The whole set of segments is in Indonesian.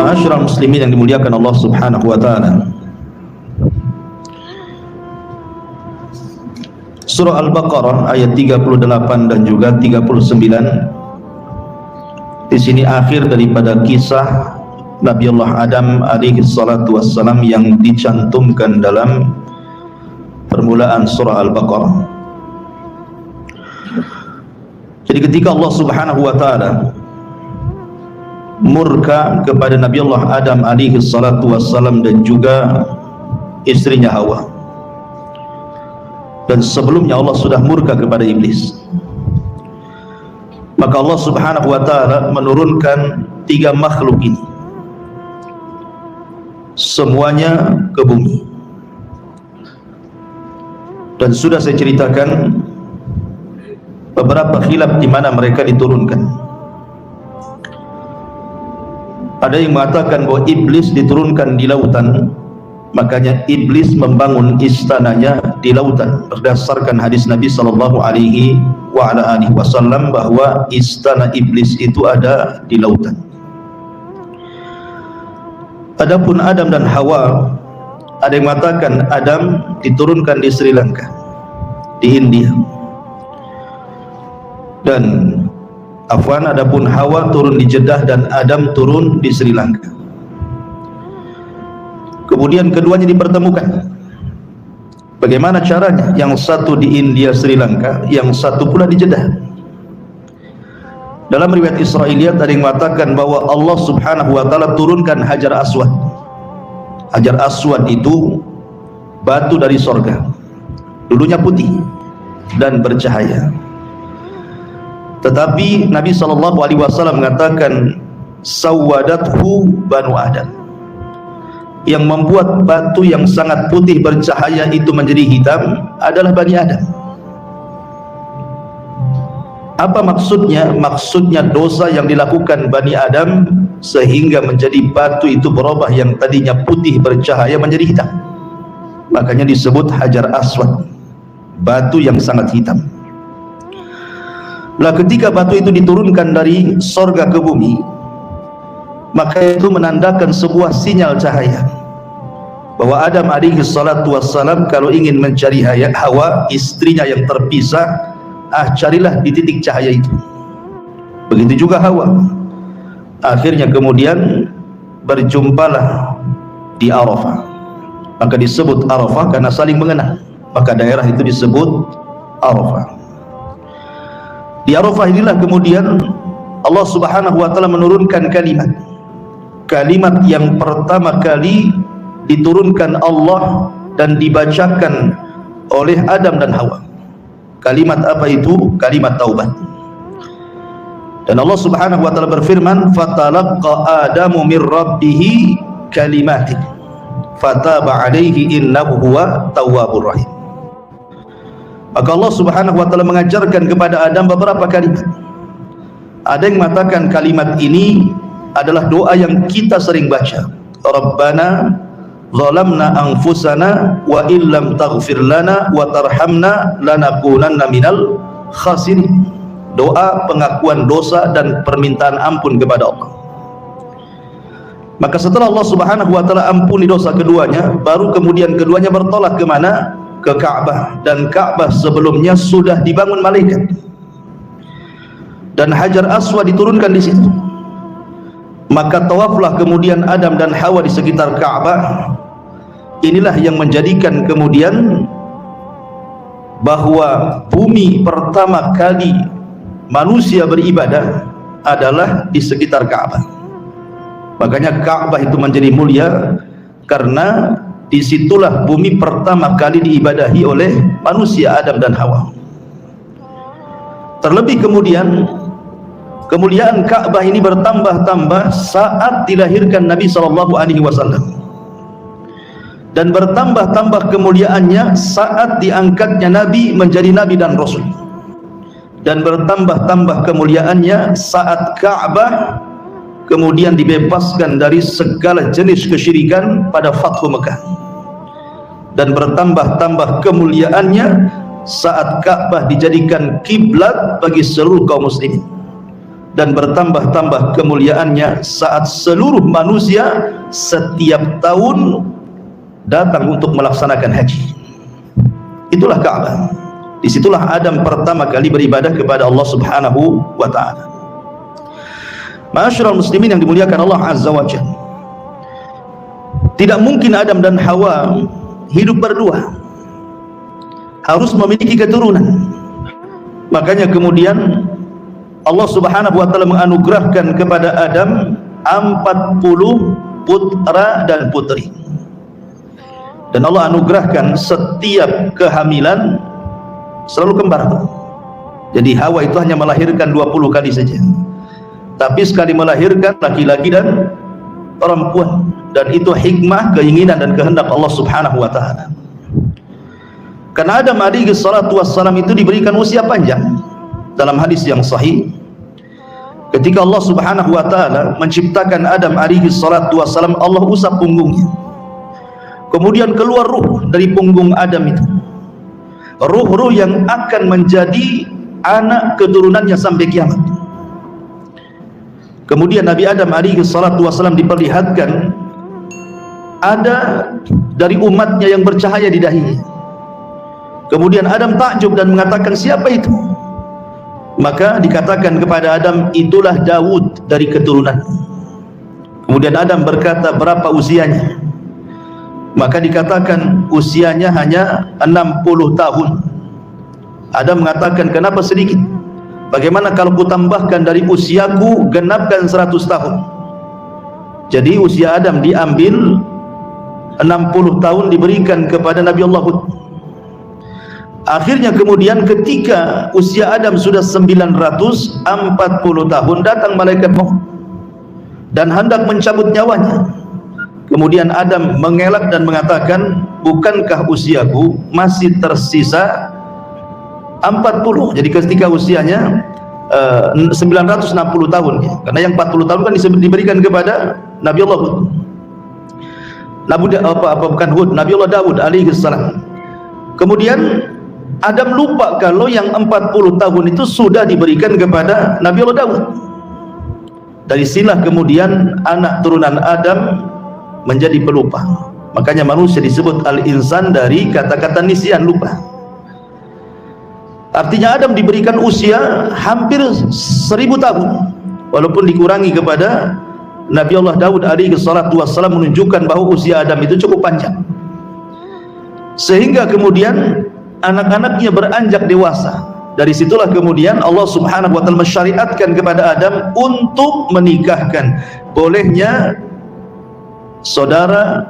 Ma'asyiral muslimin yang dimuliakan Allah Subhanahu wa taala. Surah Al-Baqarah ayat 38 dan juga 39. Di sini akhir daripada kisah Nabiullah Adam alaihi salatu wassalam yang dicantumkan dalam permulaan surah Al-Baqarah. Jadi ketika Allah Subhanahu wa taala murka kepada Nabiullah Adam alaihi salatu wassalam dan juga istrinya Hawa, dan sebelumnya Allah sudah murka kepada iblis, maka Allah Subhanahu wa taala menurunkan 3 makhluk ini semuanya ke bumi. Dan sudah saya ceritakan beberapa khilaf di mana mereka diturunkan. Ada yang mengatakan bahwa iblis diturunkan di lautan, makanya iblis membangun istananya di lautan, berdasarkan hadis Nabi sallallahu alaihi wasallam bahwa istana iblis itu ada di lautan. Adapun Adam dan Hawa, ada yang mengatakan Adam diturunkan di Sri Lanka, di India, dan adapun Hawa turun di Jeddah dan Adam turun di Sri Lanka. Kemudian keduanya dipertemukan. Bagaimana caranya? Yang satu di India Sri Lanka, yang satu pula di Jeddah. Dalam riwayat Israiliyat ada yang mengatakan bahwa Allah Subhanahu wa taala turunkan Hajar Aswad. Hajar Aswad itu batu dari sorga, dulunya putih dan bercahaya. Tetapi Nabi SAW mengatakan sawadathu banu Adam, yang membuat batu yang sangat putih bercahaya itu menjadi hitam adalah Bani Adam. Apa maksudnya? Maksudnya dosa yang dilakukan Bani Adam sehingga menjadi batu itu berubah yang tadinya putih bercahaya menjadi hitam. Makanya disebut Hajar Aswad, batu yang sangat hitam. Nah, ketika batu itu diturunkan dari sorga ke bumi, maka itu menandakan sebuah sinyal cahaya bahwa Adam alaihi salatu wassalam kalau ingin mencari Hawa, istrinya yang terpisah, carilah di titik cahaya itu. Begitu juga Hawa. Akhirnya kemudian berjumpalah di Arafah, maka disebut Arafah karena saling mengenal, maka daerah itu disebut Arafah. Di Arafah inilah kemudian Allah Subhanahu wa taala menurunkan kalimat yang pertama kali diturunkan Allah dan dibacakan oleh Adam dan Hawa. Kalimat apa itu? Kalimat taubat. Dan Allah Subhanahu wa taala berfirman, "Fatalaqqa Adamu mir rabbih kalimatin fataba alaihi innahu huwa tawwabur rahim." Maka Allah Subhanahu wa taala mengajarkan kepada Adam beberapa kalimat. Ada yang mengatakan kalimat ini adalah doa yang kita sering baca. Rabbana zalamna anfusana wa illam taghfir lana wa tarhamna lanakunanna minal khasirin. Doa pengakuan dosa dan permintaan ampun kepada Allah. Maka setelah Allah Subhanahu wa taala ampuni dosa keduanya, baru kemudian keduanya bertolak ke mana? Ke Ka'bah. Dan Ka'bah sebelumnya sudah dibangun malaikat. Dan Hajar Aswad diturunkan di situ. Maka tawaflah kemudian Adam dan Hawa di sekitar Ka'bah. Inilah yang menjadikan kemudian bahwa bumi pertama kali manusia beribadah adalah di sekitar Ka'bah. Makanya Ka'bah itu menjadi mulia karena disitulah bumi pertama kali diibadahi oleh manusia Adam dan Hawa. Terlebih kemudian kemuliaan Ka'bah ini bertambah-tambah saat dilahirkan Nabi SAW, dan bertambah-tambah kemuliaannya saat diangkatnya Nabi menjadi Nabi dan Rasul, dan bertambah-tambah kemuliaannya saat Ka'bah kemudian dibebaskan dari segala jenis kesyirikan pada Fathu Mekah, dan bertambah-tambah kemuliaannya saat Ka'bah dijadikan kiblat bagi seluruh kaum muslimin, dan bertambah-tambah kemuliaannya saat seluruh manusia setiap tahun datang untuk melaksanakan haji. Itulah Ka'bah. Disitulah Adam pertama kali beribadah kepada Allah Subhanahu wa ta'ala. Ma'asyiral muslimin yang dimuliakan Allah Azza wa Jalla, tidak mungkin Adam dan Hawa hidup berdua, harus memiliki keturunan. Makanya kemudian Allah Subhanahu wa ta'ala menganugerahkan kepada Adam 40 putra dan putri, dan Allah anugerahkan setiap kehamilan selalu kembar. Jadi Hawa itu hanya melahirkan 20 kali saja, tapi sekali melahirkan laki-laki dan perempuan, dan itu hikmah, keinginan dan kehendak Allah Subhanahu wa ta'ala. Karena Adam alaihi salatu wassalam itu diberikan usia panjang. Dalam hadis yang sahih, ketika Allah Subhanahu wa ta'ala menciptakan Adam alaihi salatu wassalam, Allah usap punggungnya, kemudian keluar ruh dari punggung Adam itu, ruh-ruh yang akan menjadi anak keturunannya sampai kiamat. Kemudian Nabi Adam alaihi salatu wassalam diperlihatkan ada dari umatnya yang bercahaya di dahinya. Kemudian Adam takjub dan mengatakan, siapa itu? Maka dikatakan kepada Adam, itulah Daud dari keturunan. Kemudian Adam berkata, berapa usianya? Maka dikatakan usianya hanya 60 tahun. Adam mengatakan, kenapa sedikit? Bagaimana kalau kutambahkan dari usiaku, genapkan 100 tahun? Jadi usia Adam diambil, 60 tahun diberikan kepada Nabi Allah Hud. Akhirnya kemudian ketika usia Adam sudah 940 tahun, datang malaikat maut dan hendak mencabut nyawanya. Kemudian Adam mengelak dan mengatakan, bukankah usiaku masih tersisa 40? Jadi ketika usianya 960 tahun ya. Karena yang 40 tahun kan diberikan kepada Nabi Allah Hud. Nabi Allah Daud alaihi salam. Kemudian Adam lupa kalau yang 40 tahun itu sudah diberikan kepada Nabi Allah Daud. Dari sinilah kemudian anak turunan Adam menjadi pelupa. Makanya manusia disebut al-insan dari kata-kata nisyan, lupa. Artinya Adam diberikan usia hampir 1000 tahun, walaupun dikurangi kepada Nabi Allah Daud alaihi salatu wassalam, menunjukkan bahwa usia Adam itu cukup panjang. Sehingga kemudian anak-anaknya beranjak dewasa. Dari situlah kemudian Allah Subhanahu wa ta'ala mensyariatkan kepada Adam untuk menikahkan. Bolehnya saudara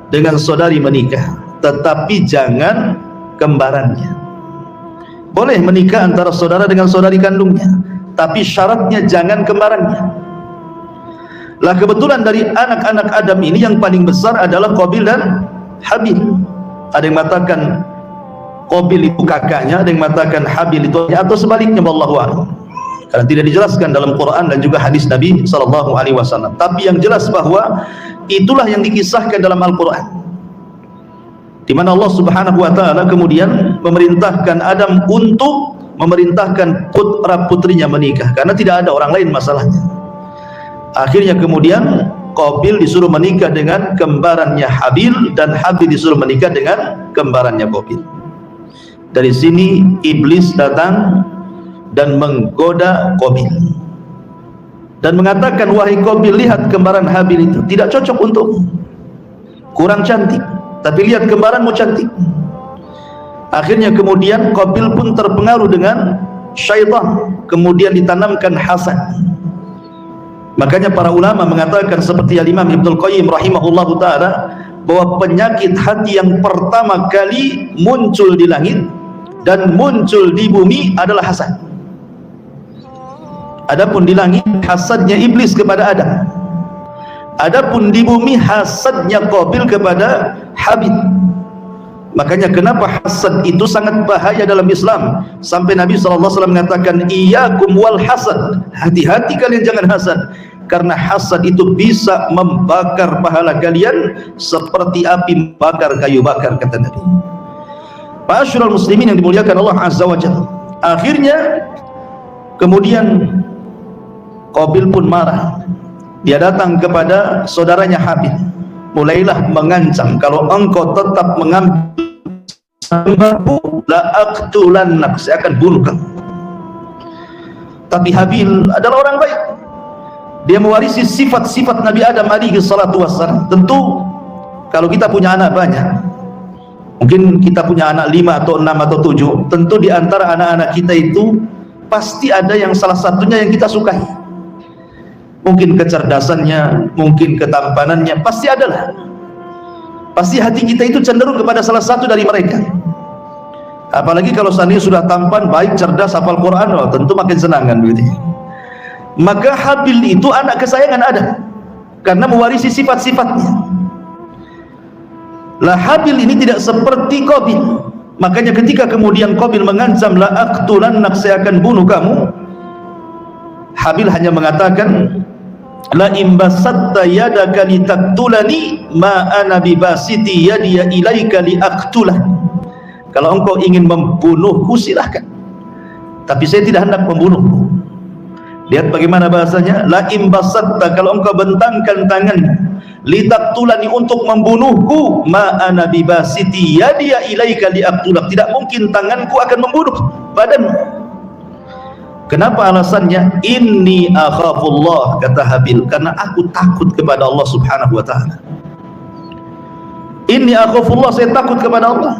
dengan saudari menikah, tetapi jangan kembarannya. Boleh menikah antara saudara dengan saudari kandungnya, tapi syaratnya jangan kembarannya. Lah kebetulan dari anak-anak Adam ini yang paling besar adalah Qabil dan Habil. Ada yang mengatakan Qabil itu kakaknya, ada yang mengatakan Habil itu, atau sebaliknya, wallahu a'lam. Karena tidak dijelaskan dalam Quran dan juga hadis Nabi sallallahu alaihi wasallam. Tapi yang jelas bahwa itulah yang dikisahkan dalam Al-Quran, di mana Allah Subhanahu wa ta'ala kemudian memerintahkan Adam untuk memerintahkan putra putrinya menikah, karena tidak ada orang lain masalahnya. Akhirnya kemudian Qabil disuruh menikah dengan kembarannya Habil, dan Habil disuruh menikah dengan kembarannya Qabil. Dari sini iblis datang dan menggoda Qabil dan mengatakan, wahai Qabil, lihat kembaran Habil itu tidak cocok untukmu, kurang cantik, tapi lihat kembaranmu cantik. Akhirnya kemudian Qabil pun terpengaruh dengan syaitan, kemudian ditanamkan hasad. Makanya para ulama mengatakan seperti Al-Imam Ibnul Qayyim rahimahullahu ta'ala, bahwa penyakit hati yang pertama kali muncul di langit dan muncul di bumi adalah hasad. Adapun di langit hasadnya iblis kepada Adam, adapun di bumi hasadnya Qabil kepada Habil. Makanya kenapa hasad itu sangat bahaya dalam Islam, sampai Nabi SAW mengatakan, iyyakum wal hasad, hati-hati kalian jangan hasad, karena hasad itu bisa membakar pahala kalian seperti api membakar kayu bakar, kata Nabi. Ma'asyiral muslimin yang dimuliakan Allah Azza wa Jalla. Akhirnya kemudian Qabil pun marah. Dia datang kepada saudaranya Habil, mulailah mengancam, kalau engkau tetap mengambil sembahku, la aqtulannak, saya akan bunuh kamu. Tapi Habil adalah orang baik. Dia mewarisi sifat-sifat Nabi Adam alaihi salatu wassalam. Tentu kalau kita punya anak banyak, mungkin kita punya anak 5 atau 6 atau 7, tentu di antara anak-anak kita itu pasti ada yang salah satunya yang kita sukai. Mungkin kecerdasannya, mungkin ketampanannya, pasti adalah. Pasti hati kita itu cenderung kepada salah satu dari mereka. Apalagi kalau seandainya sudah tampan, baik, cerdas, hafal Quran, oh, tentu makin senang kan begitu. Maka Habil itu anak kesayangan Adam karena mewarisi sifat-sifatnya. Lah Habil ini tidak seperti Qabil. Makanya ketika kemudian Qabil mengancam, la aqtulannak, saya akan bunuh kamu, Habil hanya mengatakan, la imbasatta yadaka litaktulani ma ana bibasiti yadiya ilaika liaqtulah. Kalau engkau ingin membunuhku silahkan, tapi saya tidak hendak membunuhmu. Lihat bagaimana bahasanya, la imbasatta, kalau engkau bentangkan tanganmu, litaktulani, untuk membunuhku, ma ana bibasiti yadiya ilaika liaqtulah, tidak mungkin tanganku akan membunuh badanmu. Kenapa alasannya? Inni akhafullah, kata Habil, karena aku takut kepada Allah subhanahu wa ta'ala. Inni akhafullah, saya takut kepada Allah.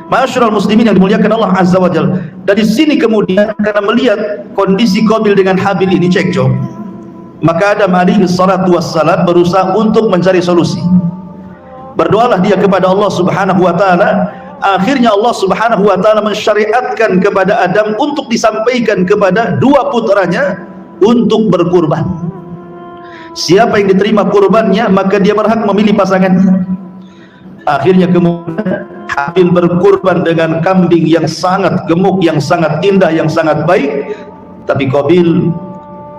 Ma'asyiral muslimin yang dimuliakan Allah azza wa jalla. Dari sini kemudian, karena melihat kondisi Qabil dengan Habil ini cekcok, maka Adam alaihi salatu wassalam berusaha untuk mencari solusi. Berdoalah dia kepada Allah subhanahu wa ta'ala. Akhirnya Allah subhanahu wa ta'ala mensyariatkan kepada Adam untuk disampaikan kepada dua putranya untuk berkurban. Siapa yang diterima kurbannya, maka dia berhak memilih pasangannya. Akhirnya kemudian Habil berkurban dengan kambing yang sangat gemuk, yang sangat indah, yang sangat baik. Tapi Qabil,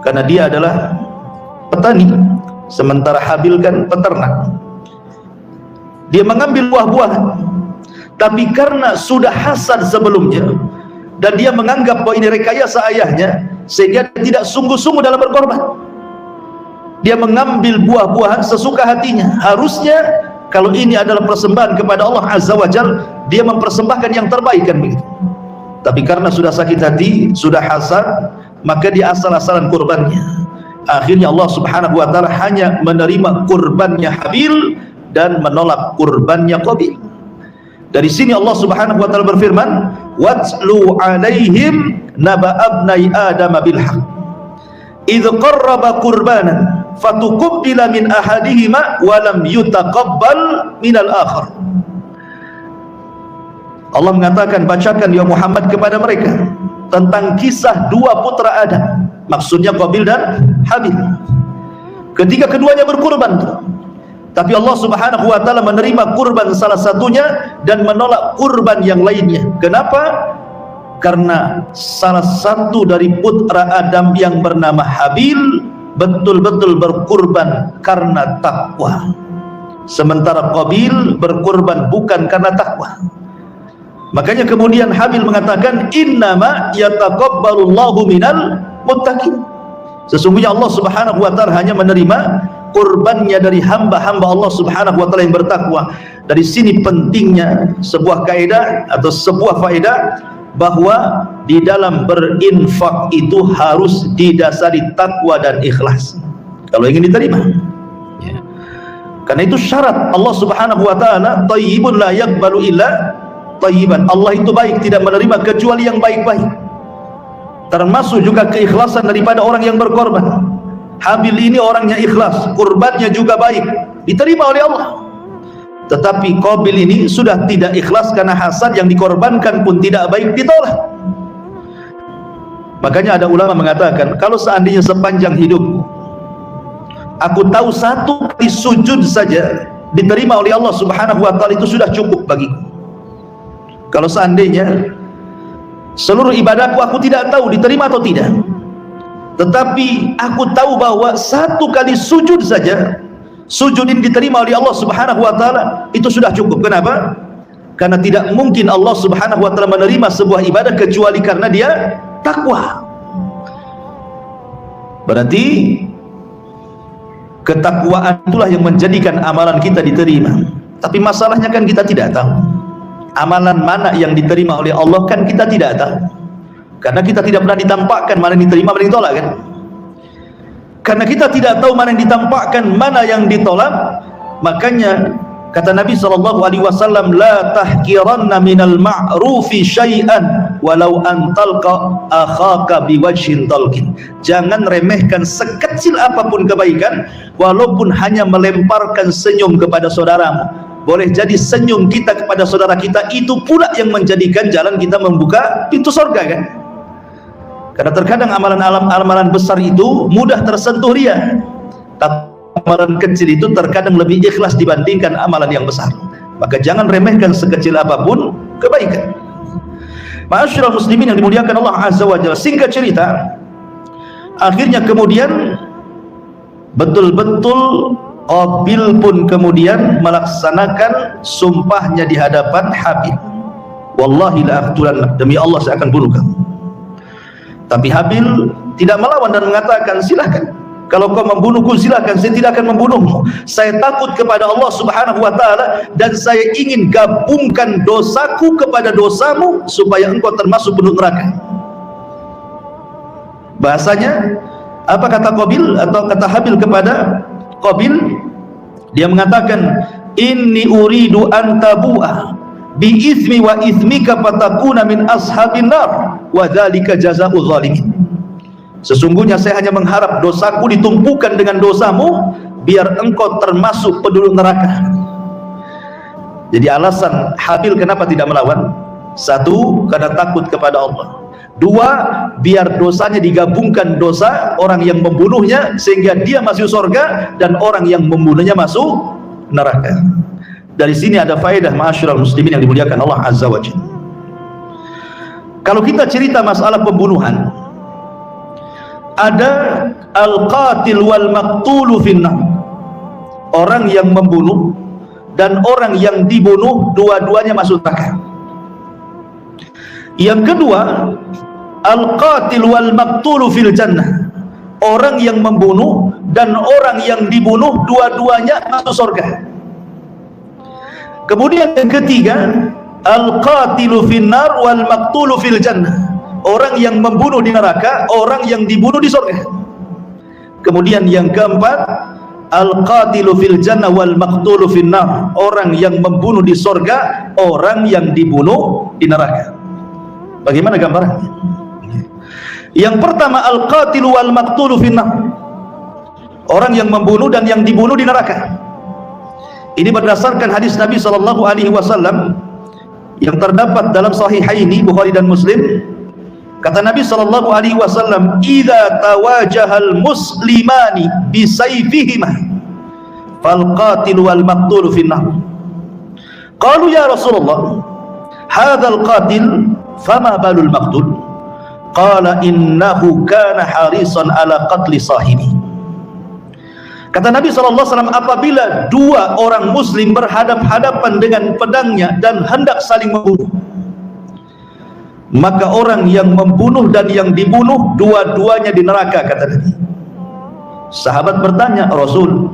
karena dia adalah petani, sementara Habil kan peternak, dia mengambil buah-buahan. Tapi karena sudah hasad sebelumnya dan dia menganggap bahwa ini rekayasa ayahnya, sehingga dia tidak sungguh-sungguh dalam berkorban. Dia mengambil buah-buahan sesuka hatinya. Harusnya kalau ini adalah persembahan kepada Allah azza wa jalla, dia mempersembahkan yang terbaik kan begitu. Tapi karena sudah sakit hati, sudah hasad, maka dia asal-asalan kurbannya. Akhirnya Allah subhanahu wa ta'ala hanya menerima kurbannya Habil dan menolak kurbannya Qabil. Dari sini Allah subhanahu wa ta'ala berfirman, watlu alaihim naba abnai adam bil haq idh qarraba qurbanan fatuqabbila min ahadihima wa lam yutaqabbal min al-akhar. Allah mengatakan, bacakan ya Muhammad kepada mereka tentang kisah dua putra Adam, maksudnya Qabil dan Habil. Ketika keduanya berkurban, tapi Allah subhanahu wa ta'ala menerima kurban salah satunya dan menolak kurban yang lainnya. Kenapa? Karena salah satu dari putra Adam yang bernama Habil betul-betul berkurban karena takwa, sementara Qabil berkurban bukan karena takwa. Makanya kemudian Habil mengatakan, innama yataqabbalullahu minal muttaqin, sesungguhnya Allah subhanahu wa ta'ala hanya menerima kurbannya dari hamba-hamba Allah subhanahu wa ta'ala yang bertakwa. Dari sini pentingnya sebuah kaidah atau sebuah faedah, bahwa di dalam berinfak itu harus didasari takwa dan ikhlas kalau ingin diterima. Karena itu syarat. Allah subhanahu wa ta'ala thayyibun la yaqbalu illa thayyiban. Allah itu baik, tidak menerima kecuali yang baik-baik. Termasuk juga keikhlasan daripada orang yang berkorban. Habil ini orangnya ikhlas, kurbannya juga baik, diterima oleh Allah. Tetapi Qabil ini sudah tidak ikhlas karena hasad, yang dikorbankan pun tidak baik, ditolak. Makanya ada ulama mengatakan, kalau seandainya sepanjang hidupku aku tahu satu kali sujud saja diterima oleh Allah subhanahu wa ta'ala, itu sudah cukup bagiku. Kalau seandainya seluruh ibadahku aku tidak tahu diterima atau tidak, tetapi aku tahu bahwa satu kali sujud saja, sujud ini diterima oleh Allah subhanahu wa ta'ala, itu sudah cukup. Kenapa? Karena tidak mungkin Allah subhanahu wa ta'ala menerima sebuah ibadah kecuali karena dia takwa. Berarti ketakwaan itulah yang menjadikan amalan kita diterima. Tapi masalahnya kan kita tidak tahu amalan mana yang diterima oleh Allah, kan kita tidak tahu, karena kita tidak pernah ditampakkan mana yang diterima, mana yang ditolak kan. Karena kita tidak tahu mana yang ditampakkan, mana yang ditolak, makanya kata Nabi SAW, la tahkiranna minal ma'rufi syai'an walau an talqa akhaka biwajhin talqin. Jangan remehkan sekecil apapun kebaikan, walaupun hanya melemparkan senyum kepada saudaramu. Boleh jadi senyum kita kepada saudara kita itu pula yang menjadikan jalan kita membuka pintu surga kan. Karena terkadang amalan besar itu mudah tersentuh ria, tapi amalan kecil itu terkadang lebih ikhlas dibandingkan amalan yang besar. Maka jangan remehkan sekecil apapun kebaikan. Ma'asyiral muslimin yang dimuliakan Allah Azza wa Jalla, singkat cerita, akhirnya kemudian betul-betul Qabil pun kemudian melaksanakan sumpahnya di hadapan Habil. Wallahi la aqtulannak, demi Allah saya akan bunuh kamu. Tapi Habil tidak melawan dan mengatakan, silahkan, kalau kau membunuhku silahkan, saya tidak akan membunuhmu. Saya takut kepada Allah Subhanahu wa ta'ala, dan saya ingin gabungkan dosaku kepada dosamu supaya engkau termasuk penduduk neraka. Bahasanya apa kata Qabil atau kata Habil kepada Qabil? Dia mengatakan, inni uridu an tabu'a bi ithmi wa ithmika fatakuna min ashabin nar wa dzalika jazaa'ul zalimin. Sesungguhnya saya hanya mengharap dosaku ditumpukan dengan dosamu biar engkau termasuk penduduk neraka. Jadi alasan Habil kenapa tidak melawan, satu, karena takut kepada Allah. Dua, biar dosanya digabungkan dosa orang yang membunuhnya sehingga dia masuk surga dan orang yang membunuhnya masuk neraka. Dari sini ada faedah, ma'asyiral muslimin yang dimuliakan Allah Azza wa Jalla. Kalau kita cerita masalah pembunuhan, ada al-qatil wal maqtulu finnar. Orang yang membunuh dan orang yang dibunuh dua-duanya masuk neraka. Yang kedua, al-qatil wal maqtulu fil jannah. Orang yang membunuh dan orang yang dibunuh dua-duanya masuk surga. Kemudian yang ketiga, al-qatilu finnar wal maqtulu fil jannah. Orang yang membunuh di neraka, orang yang dibunuh di surga. Kemudian yang keempat, al-qatilu fil jannah wal maqtulu finnar. Orang yang membunuh di surga, orang yang dibunuh di neraka. Bagaimana gambarannya? Yang pertama, al-qatilu wal maqtulu finnar. Orang yang membunuh dan yang dibunuh di neraka. Ini berdasarkan hadis Nabi SAW yang terdapat dalam Sahihaini Bukhari dan Muslim. Kata Nabi SAW, "Idza tawajahal muslimani bisayfihima fal qatil wal maqtul finnar." Qalu ya Rasulullah, hadzal qatil fama balul maqtul? Qala innahu kana harisan ala qatli sahibi. Kata Nabi SAW, apabila dua orang muslim berhadap-hadapan dengan pedangnya dan hendak saling membunuh, maka orang yang membunuh dan yang dibunuh dua-duanya di neraka, kata Nabi. Sahabat bertanya, Rasul,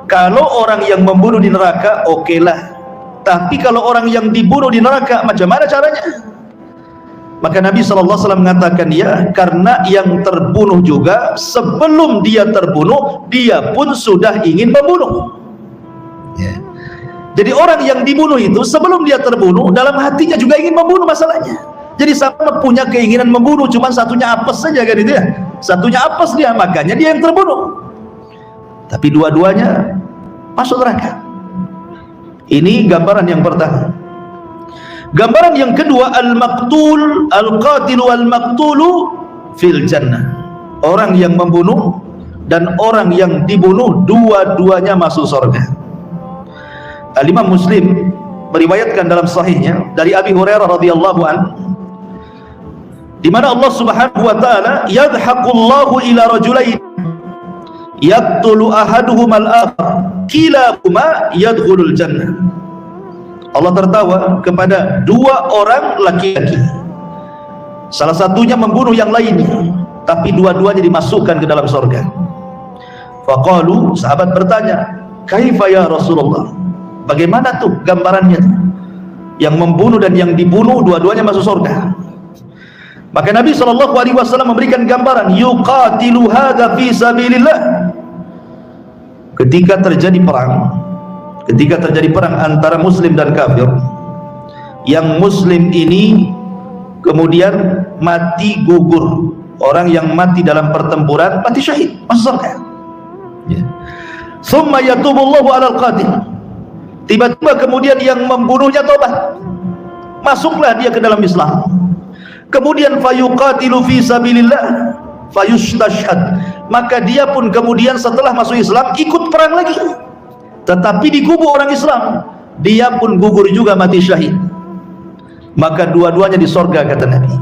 kalau orang yang membunuh di neraka, okelah. Tapi kalau orang yang dibunuh di neraka, macam mana caranya? Maka Nabi SAW mengatakan, ya, karena yang terbunuh juga sebelum dia terbunuh, dia pun sudah ingin membunuh. Ya. Jadi orang yang dibunuh itu sebelum dia terbunuh, dalam hatinya juga ingin membunuh masalahnya. Jadi sama punya keinginan membunuh, cuma satunya apes saja kan itu ya. Satunya apes dia, makanya dia yang terbunuh. Tapi dua-duanya masuk neraka. Ini gambaran yang pertama. Gambaran yang kedua, al-maqtul, al-qatil wal-maqtulu fil jannah. Orang yang membunuh dan orang yang dibunuh dua-duanya masuk surga. Al-Imam Muslim meriwayatkan dalam sahihnya dari Abi Hurairah radhiyallahu anhu, di mana Allah Subhanahu wa taala, yadhaqullahu ila rajulain yaqtulu ahaduhum al-akhar kilahuma yadkhulul jannah. Allah tertawa kepada dua orang laki-laki, salah satunya membunuh yang lainnya, tapi dua-duanya dimasukkan ke dalam surga. Faqalu, sahabat bertanya, kaifa ya Rasulullah, bagaimana tuh gambarannya tuh? Yang membunuh dan yang dibunuh dua-duanya masuk surga. Maka Nabi SAW memberikan gambaran, yuqatilu hadza fi sabilillah. Ketika terjadi perang antara muslim dan kafir, yang muslim ini kemudian mati gugur, orang yang mati dalam pertempuran mati syahid, masuk surga. Summa yatubullahu alal qatil, tiba-tiba kemudian yang membunuhnya tobat, masuklah dia ke dalam Islam. Kemudian fayuqatilu fi sabilillah fayustashhad, maka dia pun kemudian setelah masuk Islam ikut perang lagi, tetapi di kubu orang Islam dia pun gugur juga, mati syahid. Maka dua-duanya di sorga, kata Nabi.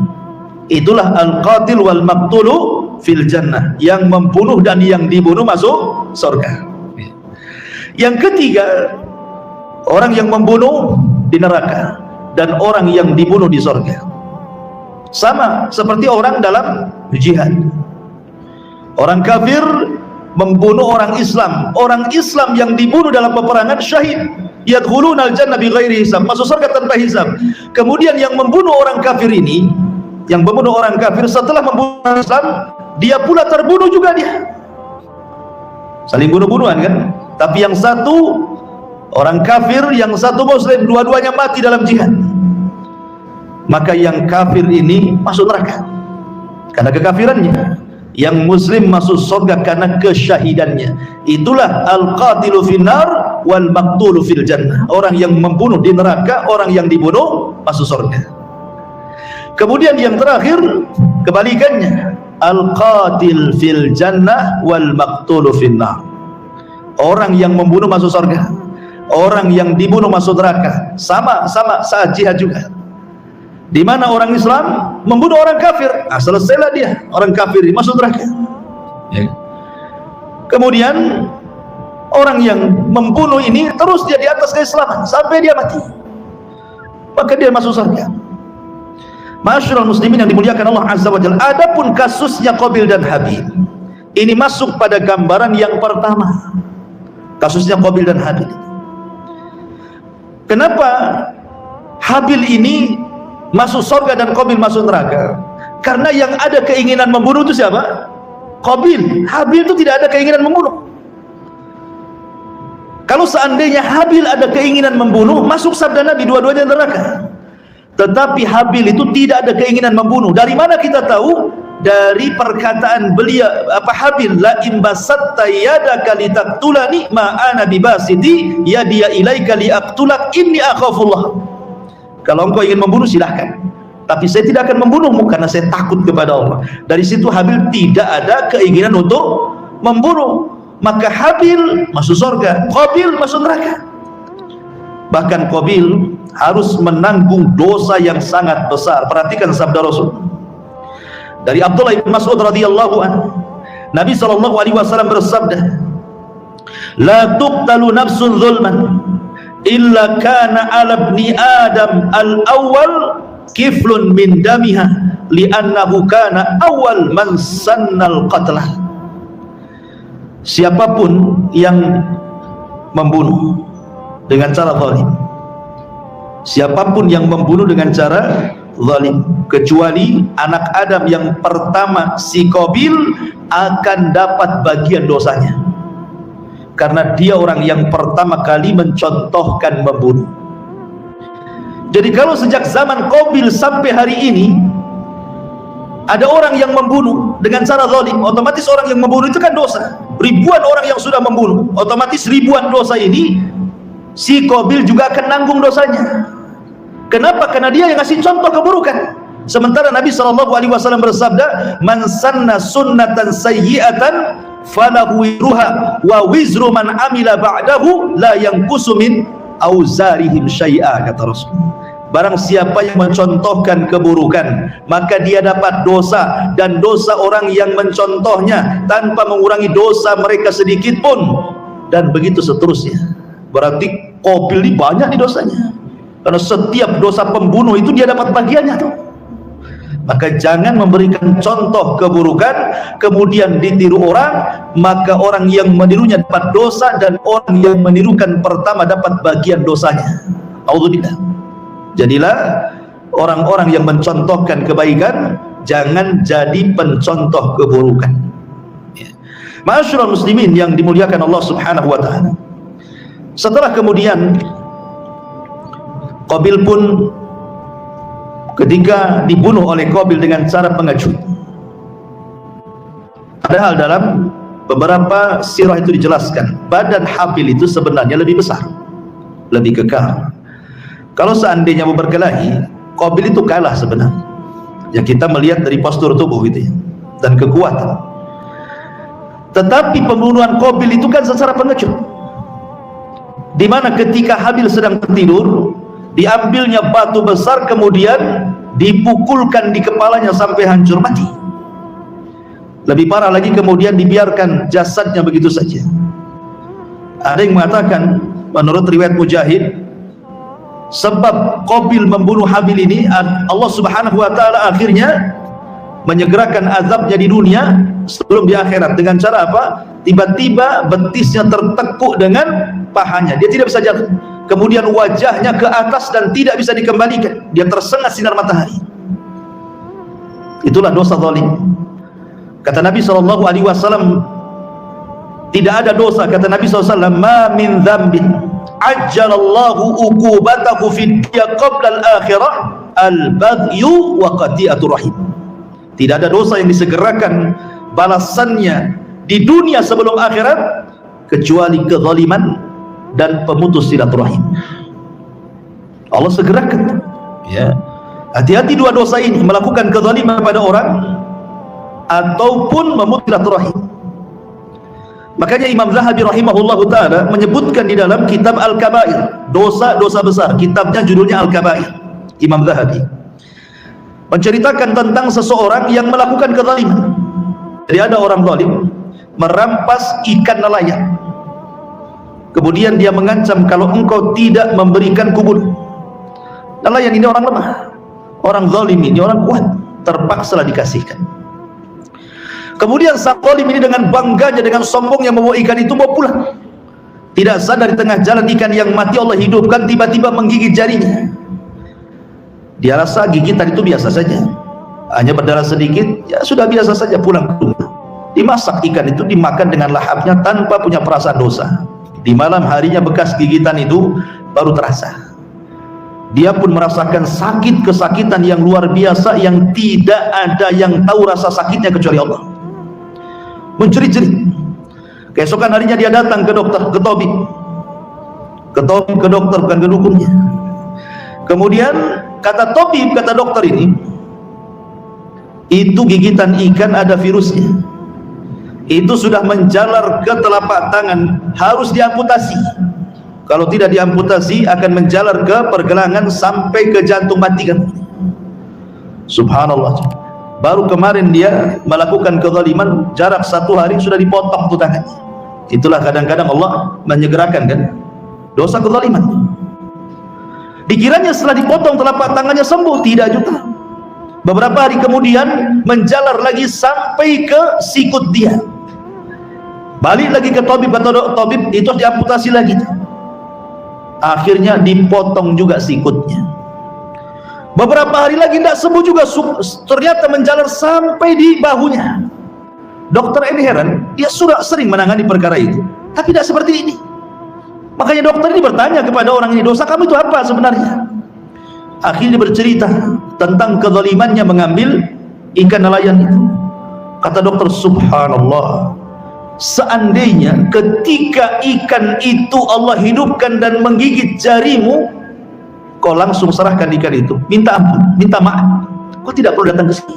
Itulah al-qatil wal maqtulu fil jannah, yang membunuh dan yang dibunuh masuk sorga. Yang ketiga, orang yang membunuh di neraka dan orang yang dibunuh di sorga. Sama seperti orang dalam jihad. Orang kafir membunuh orang Islam, orang Islam yang dibunuh dalam peperangan syahid, yadkhulunal jannah bighairi hisab, masuk surga tanpa hisab. Kemudian yang membunuh orang kafir ini, yang membunuh orang kafir setelah membunuh orang Islam, dia pula terbunuh juga dia. Saling bunuh-bunuhan kan? Tapi yang satu orang kafir, yang satu muslim, dua-duanya mati dalam jihad. Maka yang kafir ini masuk neraka karena kekafirannya, yang muslim masuk surga karena kesyahidannya. Itulah al-qatilu finnar wal maqtulu fil jannah, orang yang membunuh di neraka, orang yang dibunuh masuk surga. Kemudian yang terakhir kebalikannya, al-qatil fil jannah wal maqtulu finnar, orang yang membunuh masuk surga, orang yang dibunuh masuk neraka. Sama-sama saat jihad juga. Di mana orang Islam membunuh orang kafir, selesailah dia, orang kafir masuk neraka. Kemudian orang yang membunuh ini terus dia di atas keislaman sampai dia mati, maka dia masuk surga. Ma'asyiral muslimin yang dimuliakan Allah Azza wa Jalla, adapun kasusnya Qabil dan Habil, ini masuk pada gambaran yang pertama, kasusnya Qabil dan Habil. Kenapa Habil ini masuk surga dan Qabil masuk neraka? Karena yang ada keinginan membunuh itu siapa? Qabil. Habil itu tidak ada keinginan membunuh. Kalau seandainya Habil ada keinginan membunuh, masuk sabda Nabi, dua-duanya neraka. Tetapi Habil itu tidak ada keinginan membunuh. Dari mana kita tahu? Dari perkataan beliau, Habil, la imbasatta yadaka litaqtulani ma ana bibasiti yadiya ilaika liaqtulak inni akhafullah. Kalau engkau ingin membunuh silahkan, tapi saya tidak akan membunuhmu karena saya takut kepada Allah. Dari situ Habil tidak ada keinginan untuk membunuh. Maka Habil masuk surga, Qabil masuk neraka. Bahkan Qabil harus menanggung dosa yang sangat besar. Perhatikan sabda Rasul dari Abdullah bin Mas'ud radhiyallahu anhu. Nabi SAW bersabda, la tuqtalu nafsun zulman illa kana ala ibni adam al-awwal kiflun min damiha li'annahu kana awal man sannal qatlah. Siapapun yang membunuh dengan cara zalim, siapapun yang membunuh dengan cara zalim, kecuali anak Adam yang pertama si Qabil, akan dapat bagian dosanya karena dia orang yang pertama kali mencontohkan membunuh. Jadi kalau sejak zaman Qabil sampai hari ini ada orang yang membunuh dengan cara zalim, otomatis orang yang membunuh itu kan dosa. Ribuan orang yang sudah membunuh, otomatis ribuan dosa ini si Qabil juga akan nanggung dosanya. Kenapa? Karena dia yang ngasih contoh keburukan. Sementara Nabi SAW bersabda, man sanna sunnatan sayyi'atan falahu wizruha wa wizru man amila ba'dahu la yanqusu min auzarihim syai'a, kata Rasul. Barang siapa yang mencontohkan keburukan, maka dia dapat dosa, dan dosa orang yang mencontohnya tanpa mengurangi dosa mereka sedikit pun, dan begitu seterusnya. Berarti Qabil ini banyak di dosanya, karena setiap dosa pembunuh itu dia dapat bagiannya tuh. Maka jangan memberikan contoh keburukan kemudian ditiru orang, maka orang yang menirunya dapat dosa dan orang yang menirukan pertama dapat bagian dosanya. Auzubillah. Jadilah orang-orang yang mencontohkan kebaikan, jangan jadi pencontoh keburukan. Ma'asyiral muslimin yang dimuliakan Allah Subhanahu wa taala. Setelah kemudian Qabil pun ketika dibunuh oleh Qabil dengan cara pengecut. Padahal dalam beberapa sirah itu dijelaskan, badan Habil itu sebenarnya lebih besar, lebih kekar. Kalau seandainya mau berkelahi, Qabil itu kalah sebenarnya. Ya kita melihat dari postur tubuh gitu ya, dan kekuatan. Tetapi pembunuhan Qabil itu kan secara pengecut, di mana ketika Habil sedang tertidur, diambilnya batu besar kemudian dipukulkan di kepalanya sampai hancur mati. Lebih parah lagi kemudian dibiarkan jasadnya begitu saja. Ada yang mengatakan menurut riwayat Mujahid, sebab Qabil membunuh Habil ini, Allah Subhanahu wa taala akhirnya menyegerakan azabnya di dunia sebelum di akhirat. Dengan cara apa? Tiba-tiba betisnya tertekuk dengan pahanya, dia tidak bisa jalan. Kemudian wajahnya ke atas dan tidak bisa dikembalikan, dia tersengat sinar matahari. Itulah dosa zalim. Kata Nabi SAW, tidak ada dosa, kata Nabi SAW, ma min dzambin ajjalallahu uqubatahu fid dunya qabla al-akhirah al-baghyu wa qati'atur rahim. Tidak ada dosa yang disegerakan balasannya di dunia sebelum akhirat kecuali kezaliman dan pemutus silaturahim. Allah segerakan. Ya, hati-hati dua dosa ini, melakukan kezaliman kepada orang ataupun memutus silaturahim. Makanya Imam Zahabi rahimahullahu taala menyebutkan di dalam kitab Al-Kabair, dosa-dosa besar, kitabnya judulnya Al-Kabair. Imam Zahabi menceritakan tentang seseorang yang melakukan kezaliman. Jadi ada orang zalim merampas ikan nelayan, kemudian dia mengancam, kalau engkau tidak memberikan kubur. Nelayan ini orang lemah, orang zalim ini orang kuat, terpaksalah dikasihkan. Kemudian sang zalim ini dengan bangganya, dengan sombongnya membawa ikan itu bawa pulang. Tidak sadar di tengah jalan ikan yang mati Allah hidupkan, tiba-tiba menggigit jarinya. Dia rasa gigitan itu biasa saja, hanya berdarah sedikit, ya sudah biasa saja, pulang ke rumah. Dimasak ikan itu, dimakan dengan lahapnya tanpa punya perasaan dosa. Di malam harinya bekas gigitan itu baru terasa. Dia pun merasakan sakit, kesakitan yang luar biasa yang tidak ada yang tahu rasa sakitnya kecuali Allah. Menjerit-jerit. Keesokan harinya dia datang ke dokter, ke tabib. Ke dokter, bukan ke dukunnya. Kemudian kata tabib, kata dokter ini, itu gigitan ikan ada virusnya. Itu sudah menjalar ke telapak tangan, harus diamputasi. Kalau tidak diamputasi akan menjalar ke pergelangan sampai ke jantung, mati kan. Subhanallah. Baru kemarin dia melakukan kezaliman, jarak 1 hari sudah dipotong tuh tangannya. Itulah kadang-kadang Allah menyegerakan kan dosa kezaliman. Dikiranya setelah dipotong telapak tangannya sembuh, tidak juga. Beberapa hari kemudian menjalar lagi sampai ke sikut dia. Balik lagi ke tabib, atau tabib itu diamputasi lagi. Akhirnya dipotong juga sikutnya. Beberapa hari lagi tidak sembuh juga, ternyata menjalar sampai di bahunya. Dokter ini heran, dia sudah sering menangani perkara itu, tapi tidak seperti ini. Makanya dokter ini bertanya kepada orang ini, dosa kamu itu apa sebenarnya? Akhirnya bercerita tentang kezalimannya mengambil ikan nelayan itu. Kata dokter, subhanallah, seandainya ketika ikan itu Allah hidupkan dan menggigit jarimu, kau langsung serahkan ikan itu, minta ampun, minta maaf, kau tidak perlu datang ke sini.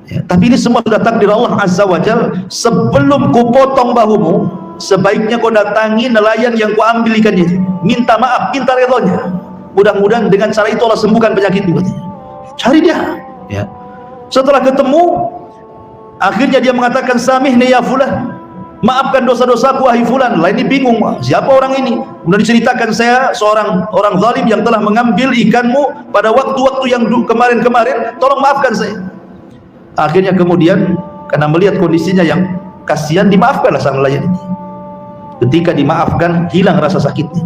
Ya, tapi ini semua sudah takdir Allah Azza wa Jalla. Sebelum ku potong bahumu, sebaiknya kau datangi nelayan yang ku ambil ikannya, minta maaf, minta redhonya. Mudah-mudahan dengan cara itu Allah sembuhkan penyakitmu. Cari dia. Ya. Setelah ketemu, akhirnya dia mengatakan, samihni ya fulan, maafkan dosa-dosaku wahai fulan. Lah ini bingung, siapa orang ini? Kemudian diceritakan, saya seorang orang zalim yang telah mengambil ikanmu pada waktu-waktu yang kemarin-kemarin, tolong maafkan saya. Akhirnya kemudian karena melihat kondisinya yang kasihan, dimaafkanlah sang nelayan ini. Ketika dimaafkan, hilang rasa sakitnya.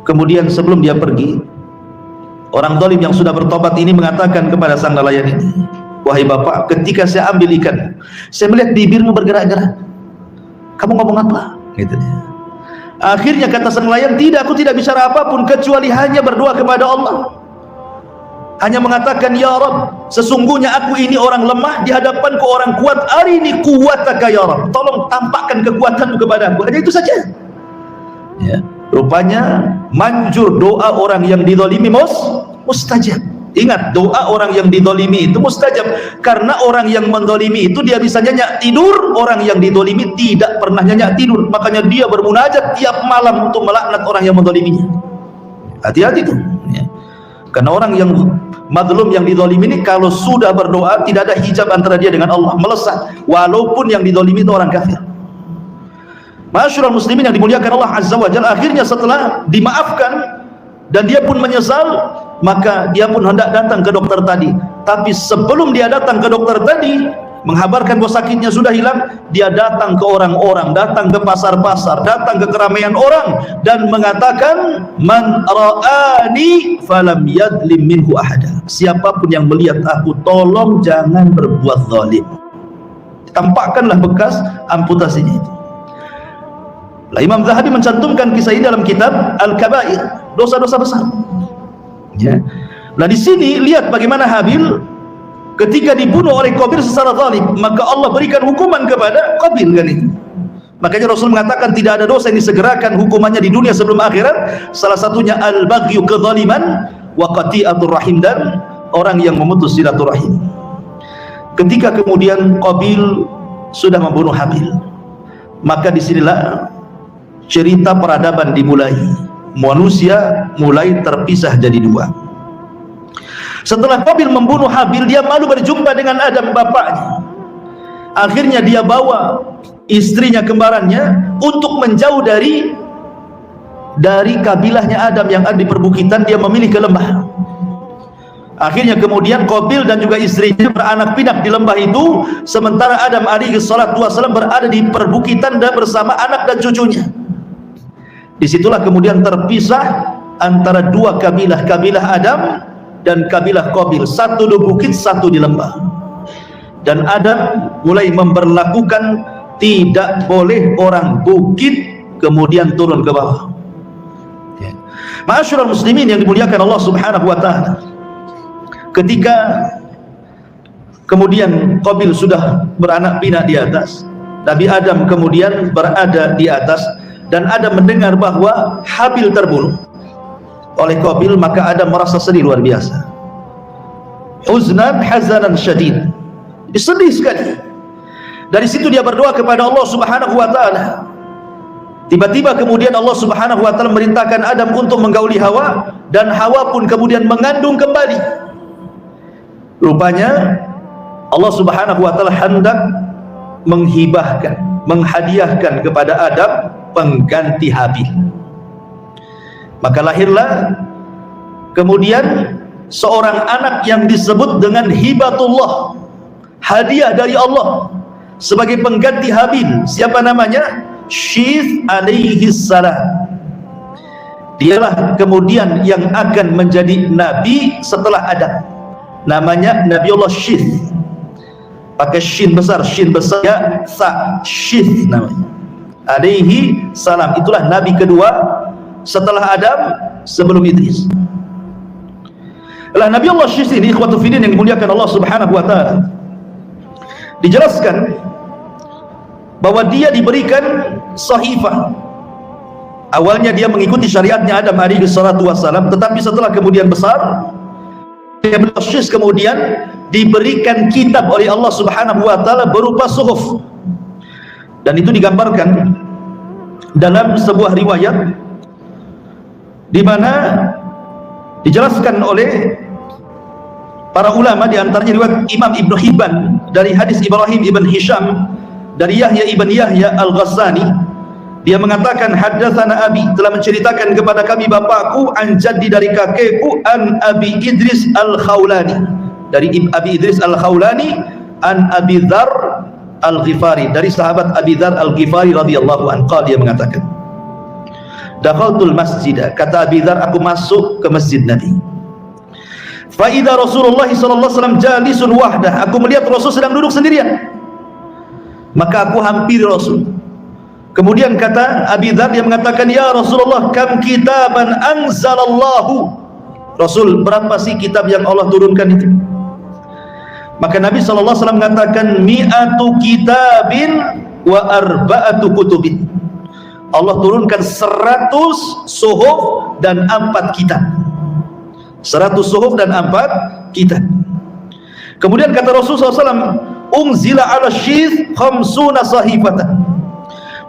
Kemudian sebelum dia pergi, orang zalim yang sudah bertobat ini mengatakan kepada sang nelayan ini, wahai bapak, ketika saya ambil ikan, saya melihat bibirmu bergerak-gerak. Kamu ngomong apa? Gitu. Akhirnya kata sang nelayan, tidak, aku tidak bicara apapun kecuali hanya berdoa kepada Allah. Hanya mengatakan, ya Rabb, sesungguhnya aku ini orang lemah di hadapanku orang kuat. Arini quwwataka ya Rabb, tolong tampakkan kekuatanmu kepadaku. Hanya itu saja. Ya. Rupanya manjur doa orang yang dizalimi mustajab. Ingat, doa orang yang dizalimi itu mustajab, karena orang yang menzalimi itu dia bisa nyenyak tidur, orang yang dizalimi tidak pernah nyenyak tidur. Makanya dia bermunajat tiap malam untuk melaknat orang yang menzaliminya. Hati-hati tuh ya. Karena orang yang mazlum yang dizalimi ini kalau sudah berdoa tidak ada hijab antara dia dengan Allah, melesat walaupun yang dizalimi itu orang kafir. Masyarul muslimin yang dimuliakan Allah Azza wa Jalla, akhirnya setelah dimaafkan dan dia pun menyesal, maka dia pun hendak datang ke dokter tadi. Tapi sebelum dia datang ke dokter tadi, menghabarkan bahwa sakitnya sudah hilang, dia datang ke orang-orang, datang ke pasar-pasar, datang ke keramaian orang dan mengatakan, man ra'ani falam yadlim minhu ahada. Siapapun yang melihat aku, tolong jangan berbuat zalim. Tampakkanlah bekas amputasinya itu. Lah, Imam Zahabi mencantumkan kisah ini dalam kitab Al-Kabair, dosa-dosa besar. Ya. Nah di sini lihat bagaimana Habil ketika dibunuh oleh Qabil secara zalim, maka Allah berikan hukuman kepada Qabil kan itu. Makanya Rasul mengatakan tidak ada dosa yang disegerakan hukumannya di dunia sebelum akhirat. Salah satunya al-baghyu, kezaliman, wa qati'atur rahim, dan orang yang memutus silaturahim. Ketika kemudian Qabil sudah membunuh Habil, maka disinilah cerita peradaban dimulai. Manusia mulai terpisah jadi dua. Setelah Qabil membunuh Habil, dia malu berjumpa dengan Adam bapaknya. Akhirnya dia bawa istrinya kembarannya untuk menjauh dari kabilahnya Adam yang ada di perbukitan. Dia memilih ke lembah. Akhirnya kemudian Qabil dan juga istrinya beranak pinak di lembah itu, sementara Adam alaihi salatu wasallam berada di perbukitan dan bersama anak dan cucunya. Disitulah kemudian terpisah antara dua kabilah, kabilah Adam dan kabilah Qabil, satu di bukit, satu di lembah. Dan Adam mulai memberlakukan tidak boleh orang bukit kemudian turun ke bawah. Ya. Ma'asyiral muslimin yang dimuliakan Allah Subhanahu wa taala, ketika kemudian Qabil sudah beranak pinak di atas, Nabi Adam kemudian berada di atas, dan Adam mendengar bahwa Habil terbunuh oleh Qabil, maka Adam merasa sedih luar biasa. Huznan hazanan syadid, sedih sekali. Dari situ dia berdoa kepada Allah Subhanahu wa taala. Tiba-tiba kemudian Allah Subhanahu wa taala merintahkan Adam untuk menggauli Hawa, dan Hawa pun kemudian mengandung kembali. Rupanya Allah Subhanahu wa taala hendak menghadiahkan kepada Adam pengganti Habil. Maka lahirlah kemudian seorang anak yang disebut dengan hibatullah, hadiah dari Allah sebagai pengganti Habil. Siapa namanya? Syith alaihi salam. Dialah kemudian yang akan menjadi nabi setelah Adam. Namanya Nabiullah Syith. Pakai shin besar ya, sa, Syith namanya. Alaihi salam, itulah nabi kedua setelah Adam, sebelum Idris. Lah Nabi Allah Syith ini, ikhwatu fillah yang dimuliakan Allah Subhanahu wa taala, dijelaskan bahwa dia diberikan sahifah. Awalnya dia mengikuti syariatnya Adam alaihi salatu wassalam, tetapi setelah kemudian besar, Nabi Allah Syith kemudian diberikan kitab oleh Allah Subhanahu wa taala berupa suhuf. Dan itu digambarkan dalam sebuah riwayat di mana dijelaskan oleh para ulama, di antaranya riwayat Imam Ibnu Hibban dari hadis Ibrahim ibn Hisham dari Yahya ibn Yahya al-Ghassani, dia mengatakan haddatsana abi, telah menceritakan kepada kami bapakku, an jaddi, dari kakekku, an Abi Idris al-Khawlani, dari Abi Idris al-Khawlani, an Abi Dzar al-Ghifari, dari sahabat Abi Dzar al-Ghifari radhiyallahu anhu. Dia mengatakan, dakhaltul masjid, kata Abi Dzar, aku masuk ke masjid Nabi. Fa idza Rasulullah sallallahu alaihi wasallam jalisun wahdah, aku melihat Rasul sedang duduk sendirian, maka aku hampiri Rasul. Kemudian kata Abi Dzar, dia mengatakan, ya Rasulullah, kam kitaban anzalallahu, Rasul, berapa sih kitab yang Allah turunkan itu? Maka Nabi sallallahu alaihi wasallam mengatakan, mi'atu kitabin wa arba'atu kutubin, Allah turunkan 100 suhuf dan 4 kitab. 100 suhuf dan 4 kitab. Kemudian kata Rasulullah SAW, unzila ala syith 50 sahifatan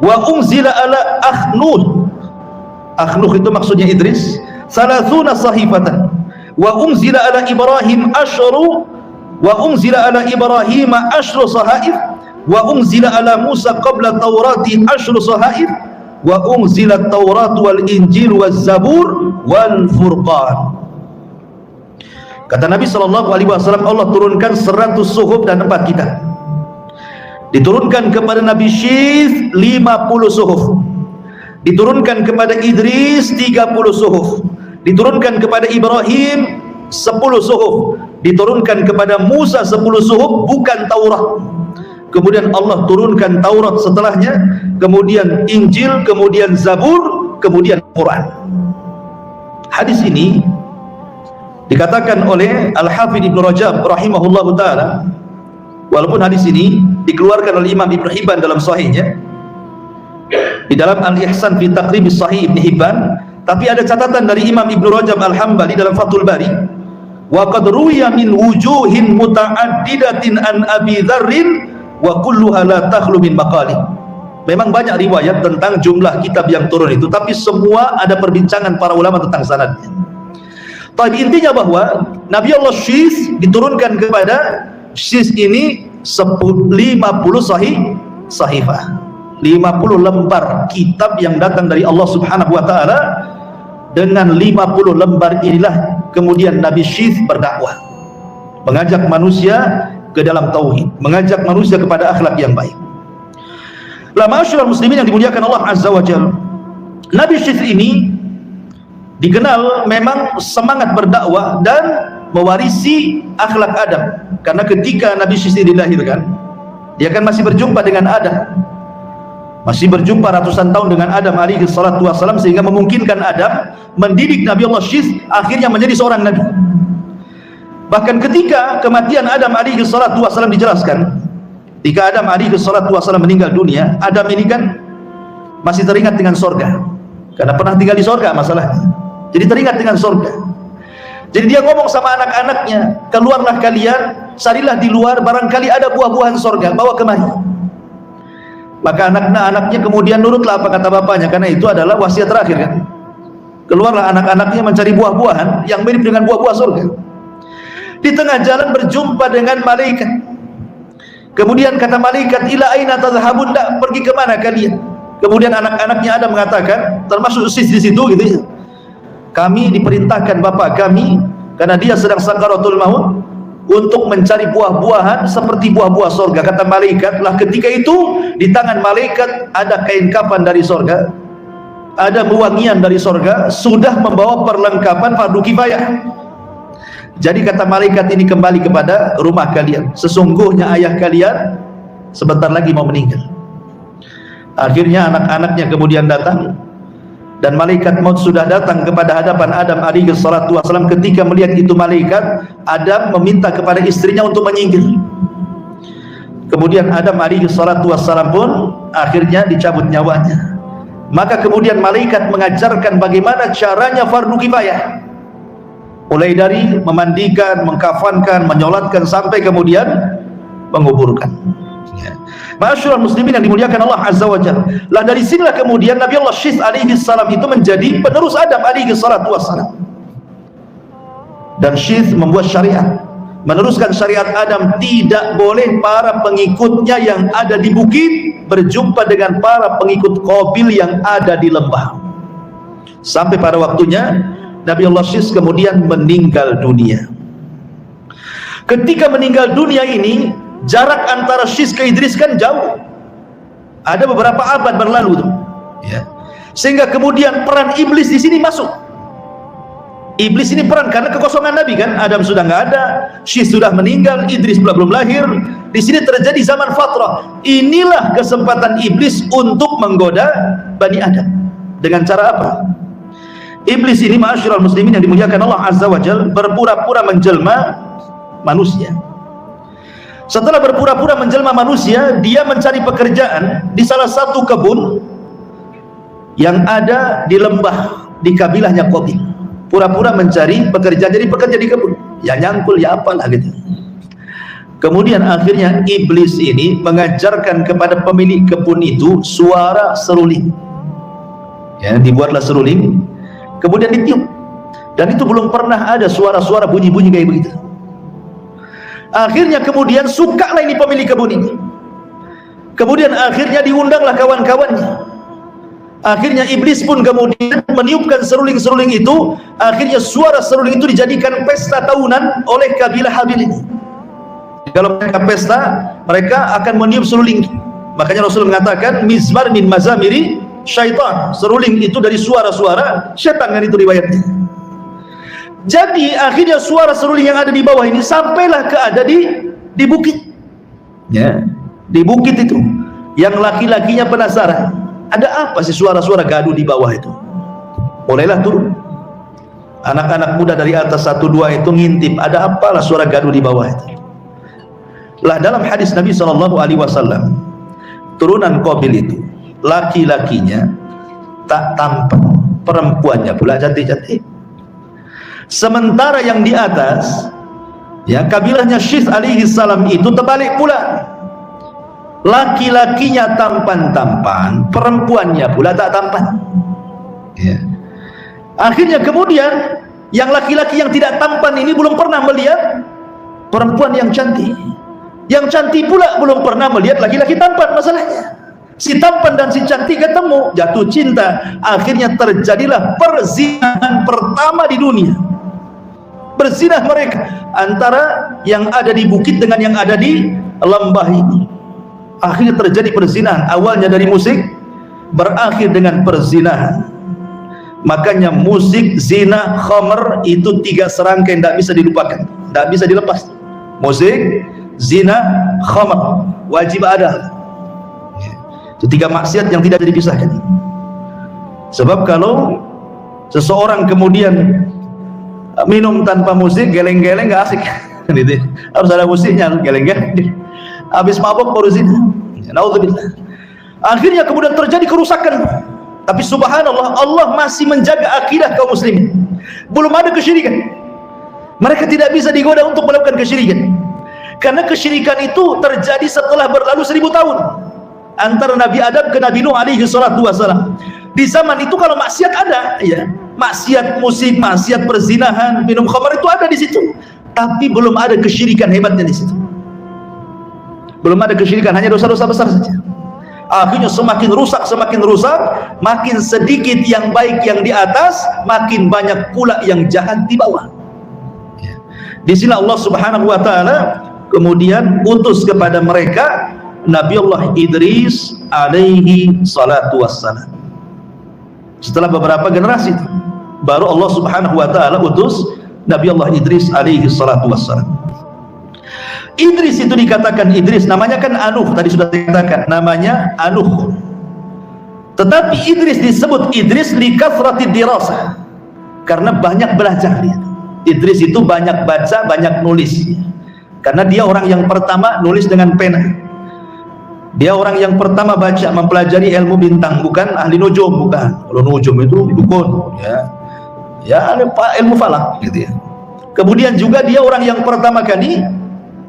wa unzila ala Akhnuh, Akhnuh itu maksudnya Idris, 30 sahifatan wa unzila ala Ibrahim ashru wa unzila ala Ibrahim ashru sahaif wa unzila ala Musa qabla Taurati ashru sahaif wa unzila Taurat wal Injil wal Zabur wal Furqan. Kata Nabi sallallahu alaihi wasallam, Allah turunkan 100 suhuf dan 4 kitab. Diturunkan kepada Nabi Syith 50 suhuf, diturunkan kepada Idris 30 suhuf, diturunkan kepada Ibrahim 10 suhuf, diturunkan kepada Musa 10 suhuf, bukan Taurat. Kemudian Allah turunkan Taurat setelahnya, kemudian Injil, kemudian Zabur, kemudian Quran. Hadis ini dikatakan oleh Al-Hafidh Ibn Rajab rahimahullahu ta'ala, walaupun hadis ini dikeluarkan oleh Imam Ibn Hibban dalam sahihnya, di dalam Al-Ihsan fi Taqrib Sahih Ibn Hibban, tapi ada catatan dari Imam Ibn Rajab Al-Hambali dalam Fathul Bari, wa qad ruwiya min wujuhin muta'addidatin an Abi Dzarrin wa kulluha la takhlu min maqali. Memang banyak riwayat tentang jumlah kitab yang turun itu, tapi semua ada perbincangan para ulama tentang sanadnya. Tapi intinya bahwa Nabi Allah Syith diturunkan kepada Syith ini 50 sahifah, 50 lembar kitab yang datang dari Allah Subhanahu wa taala. Dengan 50 lembar inilah kemudian Nabi Syith berdakwah, mengajak manusia ke dalam tauhid, mengajak manusia kepada akhlak yang baik. La ma'asyiral muslimin yang dimuliakan Allah Azza wa Jalla, Nabi Syith ini dikenal memang semangat berdakwah dan mewarisi akhlak Adam, karena ketika Nabi Syith dilahirkan, dia kan masih berjumpa dengan Adam, masih berjumpa ratusan tahun dengan Adam alaihi salatu wassalam, sehingga memungkinkan Adam mendidik Nabi Allah Syith akhirnya menjadi seorang nabi. Bahkan ketika kematian Adam alaihi salatu wassalam dijelaskan, ketika Adam alaihi salatu wassalam meninggal dunia, Adam ini kan masih teringat dengan sorga, karena pernah tinggal di sorga masalahnya, jadi teringat dengan sorga. Jadi dia ngomong sama anak-anaknya, keluarlah kalian, carilah di luar, barangkali ada buah-buahan sorga, bawa kemari. Maka anak-anaknya kemudian nurutlah apa kata bapaknya, karena itu adalah wasiat terakhir kan. Keluarlah anak-anaknya mencari buah-buahan yang mirip dengan buah-buah surga. Di tengah jalan berjumpa dengan malaikat. Kemudian kata malaikat, ila aina tadhhabun, pergi ke mana kalian? Kemudian anak-anaknya ada mengatakan, termasuk Syith di situ gitu ya, kami diperintahkan bapak kami, karena dia sedang sakaratul maut, untuk mencari buah-buahan seperti buah-buah sorga. Kata malaikat, lah ketika itu di tangan malaikat ada kain kafan dari sorga, ada wewangian dari sorga, sudah membawa perlengkapan fardu kifayah. Jadi kata malaikat ini, kembali kepada rumah kalian, sesungguhnya ayah kalian sebentar lagi mau meninggal. Akhirnya anak-anaknya kemudian datang, dan malaikat maut sudah datang kepada hadapan Adam alaihi salatu wassalam. Ketika melihat itu malaikat, Adam meminta kepada istrinya untuk menyingkir. Kemudian Adam alaihi salatu wassalam pun akhirnya dicabut nyawanya. Maka kemudian malaikat mengajarkan bagaimana caranya fardu kifayah, mulai dari memandikan, mengkafankan, menyolatkan, sampai kemudian menguburkan. Ma'asyiral muslimin yang dimuliakan Allah Azza wa Jalla, lah dari sinilah kemudian Nabi Allah Syith alaihi salam itu menjadi penerus Adam alaihi salatu wassalam. Dan Syith membuat syariat, meneruskan syariat Adam, tidak boleh para pengikutnya yang ada di bukit berjumpa dengan para pengikut Qabil yang ada di lembah. Sampai pada waktunya Nabi Allah Syis kemudian meninggal dunia. Ketika meninggal dunia ini, jarak antara Syis ke Idris kan jauh, ada beberapa abad berlalu tuh, ya. Sehingga kemudian peran iblis di sini masuk. Iblis ini peran karena kekosongan Nabi kan, Adam sudah nggak ada, Syis sudah meninggal, Idris belum lahir. Di sini terjadi zaman fatrah. Inilah kesempatan iblis untuk menggoda Bani Adam. Dengan cara apa? Iblis ini, ma'asyiral muslimin yang dimuliakan Allah Azza wa Jalla, berpura-pura menjelma manusia. Setelah berpura-pura menjelma manusia, dia mencari pekerjaan di salah satu kebun yang ada di lembah di kabilahnya Qabil. Pura-pura mencari pekerjaan, jadi pekerja di kebun, ya nyangkul ya apalah gitu. Kemudian akhirnya iblis ini mengajarkan kepada pemilik kebun itu suara seruling, ya, dibuatlah seruling, kemudian ditiup, dan itu belum pernah ada suara-suara bunyi-bunyi kayak begitu. Akhirnya kemudian sukalah ini pemilik kebun ini, kemudian akhirnya diundanglah kawan-kawannya. Akhirnya iblis pun kemudian meniupkan seruling-seruling itu. Akhirnya suara seruling itu dijadikan pesta tahunan oleh kabilah Habil ini. Kalau mereka pesta, mereka akan meniup seruling. Makanya Rasul mengatakan mizmar min mazamiri syaitan. Seruling itu dari suara-suara syaitan, kan itu riwayatnya. Jadi akhirnya suara seruling yang ada di bawah ini sampailah ke ada di bukit, ya, di bukit itu. Yang laki-lakinya penasaran, ada apa sih suara-suara gaduh di bawah itu? Mulailah turun anak-anak muda dari atas 1-2 itu ngintip, ada apalah suara gaduh di bawah itu. Lah dalam hadis Nabi SAW, turunan Qabil itu laki-lakinya tak tampan, perempuannya pula cantik-cantik. Sementara yang di atas, ya, kabilahnya Syis alaihi salam itu terbalik pula. Laki-lakinya tampan-tampan, perempuannya pula tak tampan, ya. Akhirnya kemudian yang laki-laki yang tidak tampan ini belum pernah melihat perempuan yang cantik, yang cantik pula belum pernah melihat laki-laki tampan. Masalahnya si tampan dan si cantik ketemu, jatuh cinta. Akhirnya terjadilah perzinahan pertama di dunia. Berzinah mereka antara yang ada di bukit dengan yang ada di lembah ini. Akhirnya terjadi perzinahan, awalnya dari musik, berakhir dengan perzinahan. Makanya musik, zina, khamr itu 3 serangkai, tidak bisa dilupakan, tidak bisa dilepas. Musik, zina, khamr wajib ada. Itu 3 maksiat yang tidak bisa dipisahkan. Sebab kalau seseorang kemudian minum tanpa musik, geleng-geleng nggak asik. Harus ada musiknya, geleng-geleng. Habis mabuk baru zina. Naudzubillah. Akhirnya kemudian terjadi kerusakan. Tapi subhanallah, Allah masih menjaga akidah kaum muslimin. Belum ada kesyirikan. Mereka tidak bisa digoda untuk melakukan kesyirikan. Karena kesyirikan itu terjadi setelah berlalu 1000 tahun. Antara Nabi Adam ke Nabi Nuh alaihi salatu wassalam. Di zaman itu kalau maksiat ada, ya. Maksiat musik, maksiat perzinahan, minum khamar itu ada di situ. Tapi belum ada kesyirikan hebatnya di situ. Belum ada kesyirikan, hanya dosa-dosa besar saja. Akhirnya semakin rusak, makin sedikit yang baik yang di atas, makin banyak pula yang jahat di bawah. Di sini Allah Subhanahu wa taala kemudian utus kepada mereka Nabi Allah Idris alaihi salatu wassalam. Setelah beberapa generasi itu, baru Allah Subhanahu wa taala utus Nabi Allah Idris alaihi salatu wassalam. Idris itu dikatakan Idris, namanya kan Anuh, tadi sudah dikatakan namanya Anuh. Tetapi Idris disebut Idris li kathrati dirasah, karena banyak belajar dia. Idris itu banyak baca, banyak nulis. Karena dia orang yang pertama nulis dengan pena. Dia orang yang pertama baca, mempelajari ilmu bintang, bukan ahli nujum, bukan. Kalau nujum itu dukun, ya ilmu falak gitu ya. Kemudian juga dia orang yang pertama kali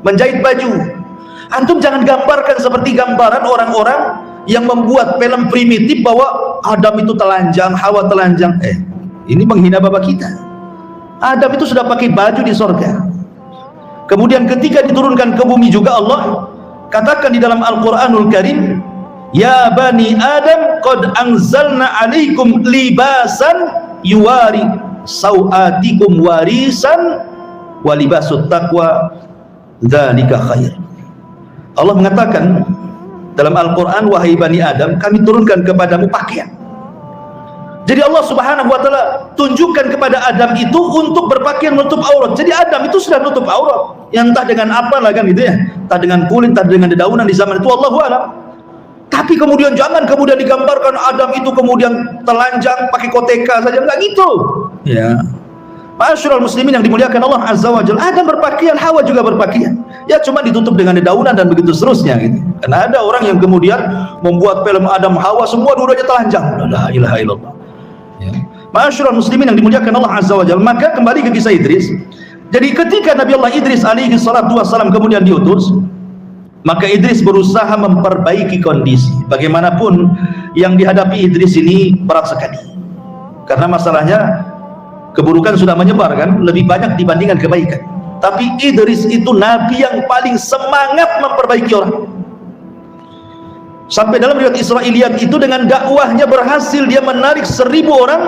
menjahit baju. Antum jangan gambarkan seperti gambaran orang-orang yang membuat film primitif bahwa Adam itu telanjang, Hawa telanjang. Ini menghina bapak kita. Adam itu sudah pakai baju di sorga. Kemudian ketika diturunkan ke bumi juga Allah katakan di dalam Al-Quranul Karim, ya bani Adam qad anzalna alaikum libasan yuwari sawatikum warisan wa libasut taqwa dzalika khair. Allah mengatakan dalam Al-Quran, wahai bani Adam, kami turunkan kepadamu pakaian. Jadi Allah Subhanahu wa ta'ala tunjukkan kepada Adam itu untuk berpakaian menutup aurat. Jadi Adam itu sudah nutup aurat, yang entah dengan apa lah kan gitu ya, entah dengan kulit, entah dengan dedaunan di zaman itu, Allahu a'lam. Tapi kemudian jangan kemudian digambarkan Adam itu kemudian telanjang pakai koteka saja, enggak gitu ya. Ma'asyiral muslimin yang dimuliakan Allah Azza wa Jalla, Adam berpakaian, Hawa juga berpakaian, ya cuma ditutup dengan dedaunan dan begitu seterusnya gitu. Karena ada orang yang kemudian membuat film Adam Hawa semua dua-duanya telanjang, la ilaha illallah ya. Ma'asyiral muslimin yang dimuliakan Allah Azza wa Jalla, maka kembali ke kisah Idris. Jadi ketika Nabi Allah Idris alaihi salatu wassalam kemudian diutus, maka Idris berusaha memperbaiki kondisi. Bagaimanapun yang dihadapi Idris ini berat sekali, karena masalahnya keburukan sudah menyebar kan, lebih banyak dibandingkan kebaikan. Tapi Idris itu nabi yang paling semangat memperbaiki orang. Sampai dalam riwayat Israiliyat itu dengan dakwahnya berhasil dia menarik 1000 orang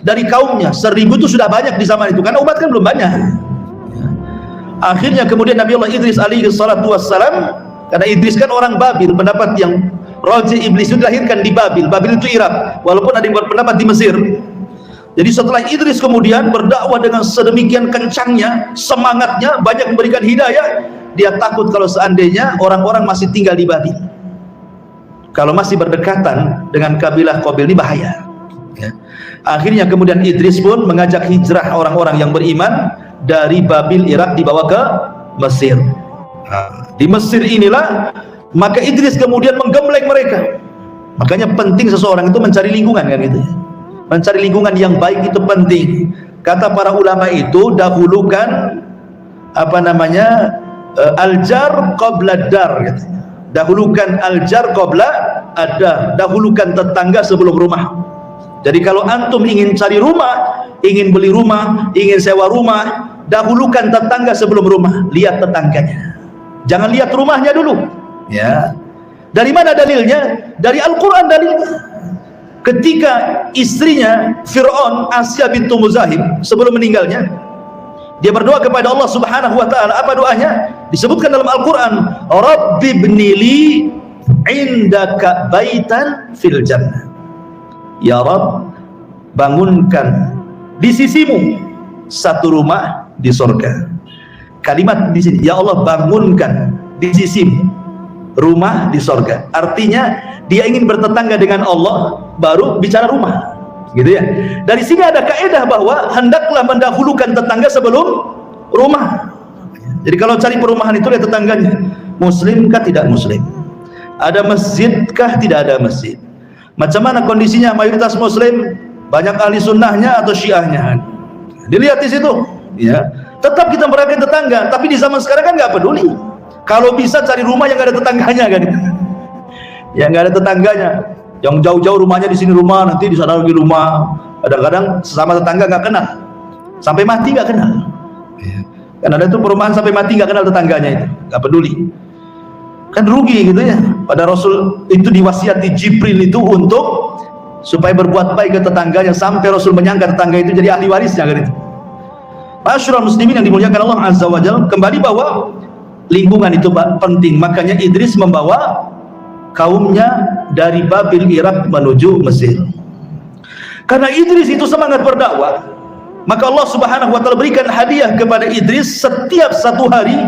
dari kaumnya. 1000 itu sudah banyak di zaman itu, karena umat kan belum banyak. Akhirnya kemudian Nabi Allah Idris alaihi salatu wassalam, karena Idris kan orang Babil, pendapat yang Raji Iblis itu dilahirkan di Babil. Babil itu Irak, walaupun ada yang berpendapat di Mesir. Jadi setelah Idris kemudian berdakwah dengan sedemikian kencangnya, semangatnya, banyak memberikan hidayah, dia takut kalau seandainya orang-orang masih tinggal di Babil, kalau masih berdekatan dengan kabilah Qabil ini bahaya ya. Akhirnya kemudian Idris pun mengajak hijrah orang-orang yang beriman dari Babil Irak dibawa ke Mesir. Di Mesir inilah maka Idris kemudian menggembleng mereka. Makanya penting seseorang itu mencari lingkungan kan gitu ya. Mencari lingkungan yang baik itu penting. Kata para ulama itu, dahulukan apa namanya al-jar qabla dar gitu. Dahulukan al-jar qabla ad-dar, dahulukan tetangga sebelum rumah. Jadi kalau antum ingin cari rumah, ingin beli rumah, ingin sewa rumah, dahulukan tetangga sebelum rumah. Lihat tetangganya, jangan lihat rumahnya dulu ya. Dari mana dalilnya? Dari Al-Quran dalilnya. Ketika istrinya Fir'aun, Asya bintu Muzahim, sebelum meninggalnya, dia berdoa kepada Allah Subhanahu wa ta'ala. Apa doanya? Disebutkan dalam Al-Quran, Rabbi bnili indaka baitan fil jannah. Ya Rabb, bangunkan di sisimu satu rumah di surga. Kalimat di sini, ya Allah bangunkan di sisimu rumah di surga. Artinya dia ingin bertetangga dengan Allah baru bicara rumah gitu ya. Dari sini ada kaidah bahwa hendaklah mendahulukan tetangga sebelum rumah. Jadi kalau cari perumahan itu lihat tetangganya, muslimkah tidak muslim, ada masjidkah tidak ada masjid, macam mana kondisinya, mayoritas muslim, banyak ahli sunnahnya atau syiahnya, dilihat di situ ya. Tetap kita merayakan tetangga, tapi di zaman sekarang kan nggak peduli. Kalau bisa cari rumah yang nggak ada tetangganya kan, yang nggak ada tetangganya, yang jauh-jauh rumahnya di sini rumah, nanti di sana lagi rumah. Kadang-kadang sesama tetangga nggak kenal, sampai mati nggak kenal. Kan ada itu perumahan sampai mati nggak kenal tetangganya, itu nggak peduli. Kan rugi gitu ya. Pada Rasul itu diwasiati Jibril itu untuk supaya berbuat baik ke tetangganya, sampai Rasul menyangka tetangga itu jadi ahli warisnya kan itu. Ma'asyiral muslimin yang dimuliakan Allah Azza wa Jalla, kembali bahwa lingkungan itu penting. Makanya Idris membawa kaumnya dari Babil Irak menuju Mesir. Karena Idris itu semangat berdakwah, maka Allah Subhanahu wa ta'ala berikan hadiah kepada Idris. Setiap satu hari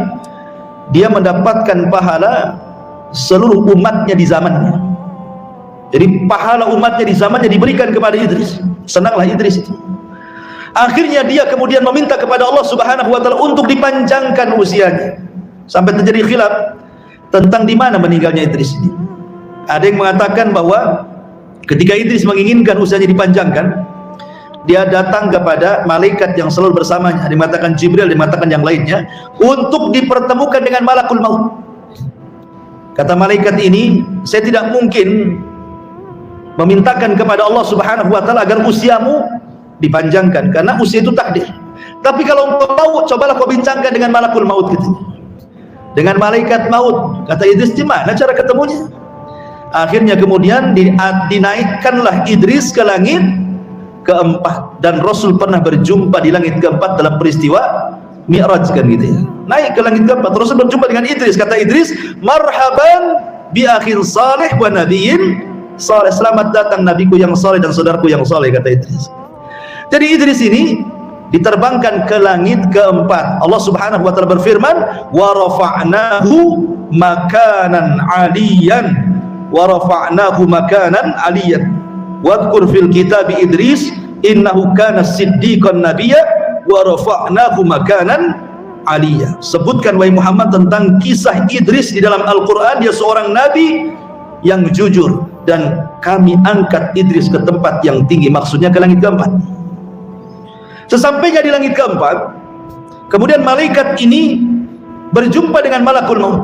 dia mendapatkan pahala seluruh umatnya di zamannya. Jadi pahala umatnya di zamannya diberikan kepada Idris. Senanglah Idris itu. Akhirnya dia kemudian meminta kepada Allah Subhanahu wa ta'ala untuk dipanjangkan usianya. Sampai terjadi khilaf tentang di mana meninggalnya Idris ini. Ada yang mengatakan bahwa ketika Idris menginginkan usianya dipanjangkan, dia datang kepada malaikat yang selalu bersamanya. Ada yang mengatakan Jibril, ada yang mengatakan yang lainnya, untuk dipertemukan dengan malakul maut. Kata malaikat ini, saya tidak mungkin memintakan kepada Allah Subhanahu wa ta'ala agar usiamu dipanjangkan, karena usia itu takdir. Tapi kalau engkau tahu, cobalah kau bincangkan dengan malakul maut, katanya, dengan malaikat maut. Kata Idris, gimana cara ketemunya? Akhirnya kemudian dinaikkanlah Idris ke langit keempat, dan Rasul pernah berjumpa di langit keempat dalam peristiwa Mi'raj, kan gitu ya. Naik ke langit keempat, Rasul berjumpa dengan Idris. Kata Idris, marhaban bi akhir salih wa nabiyyin salih, selamat datang nabiku yang saleh dan saudaraku yang saleh, kata Idris. Jadi Idris ini diterbangkan ke langit keempat. Allah Subhanahu wa taala berfirman, wa rafa'nahu makanan 'aliyan, wa rafa'nahu makanan 'aliyan, wadhkur fil kitab Idris innahu kana siddiqan nabiyya wa rafa'nahu makanan 'aliyya. Sebutkan wahai Muhammad tentang kisah Idris di dalam Al-Qur'an. Dia seorang nabi yang jujur dan kami angkat Idris ke tempat yang tinggi, maksudnya ke langit keempat. Sesampainya di langit keempat, kemudian malaikat ini berjumpa dengan malakul maut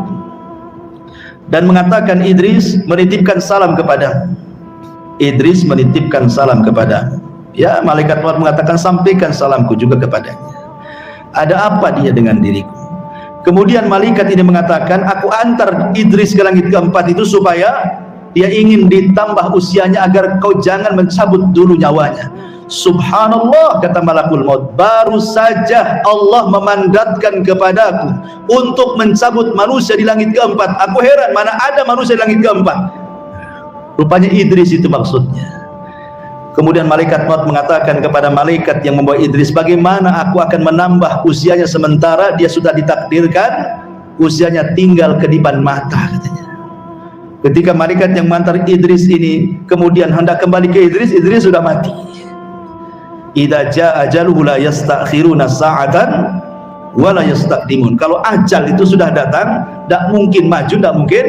dan mengatakan, Idris menitipkan salam kepada. Idris menitipkan salam kepada. Ya, malaikat maut mengatakan, sampaikan salamku juga kepadanya. Ada apa dia dengan diriku? Kemudian malaikat ini mengatakan, aku antar Idris ke langit keempat itu supaya dia ingin ditambah usianya agar kau jangan mencabut dulu nyawanya. Subhanallah, kata malakul maut, baru saja Allah memandatkan kepadaku untuk mencabut manusia di langit keempat. Aku heran, mana ada manusia di langit keempat. Rupanya Idris itu maksudnya. Kemudian malaikat maut mengatakan kepada malaikat yang membawa Idris, bagaimana aku akan menambah usianya sementara dia sudah ditakdirkan usianya tinggal kedipan mata, katanya. Ketika malaikat yang mengantar Idris ini kemudian hendak kembali ke Idris, Idris sudah mati. Idza jaa ajaluhu la yastakhiruna sa'atan wa la yastaqdimun. Kalau ajal itu sudah datang, tidak mungkin maju, tidak mungkin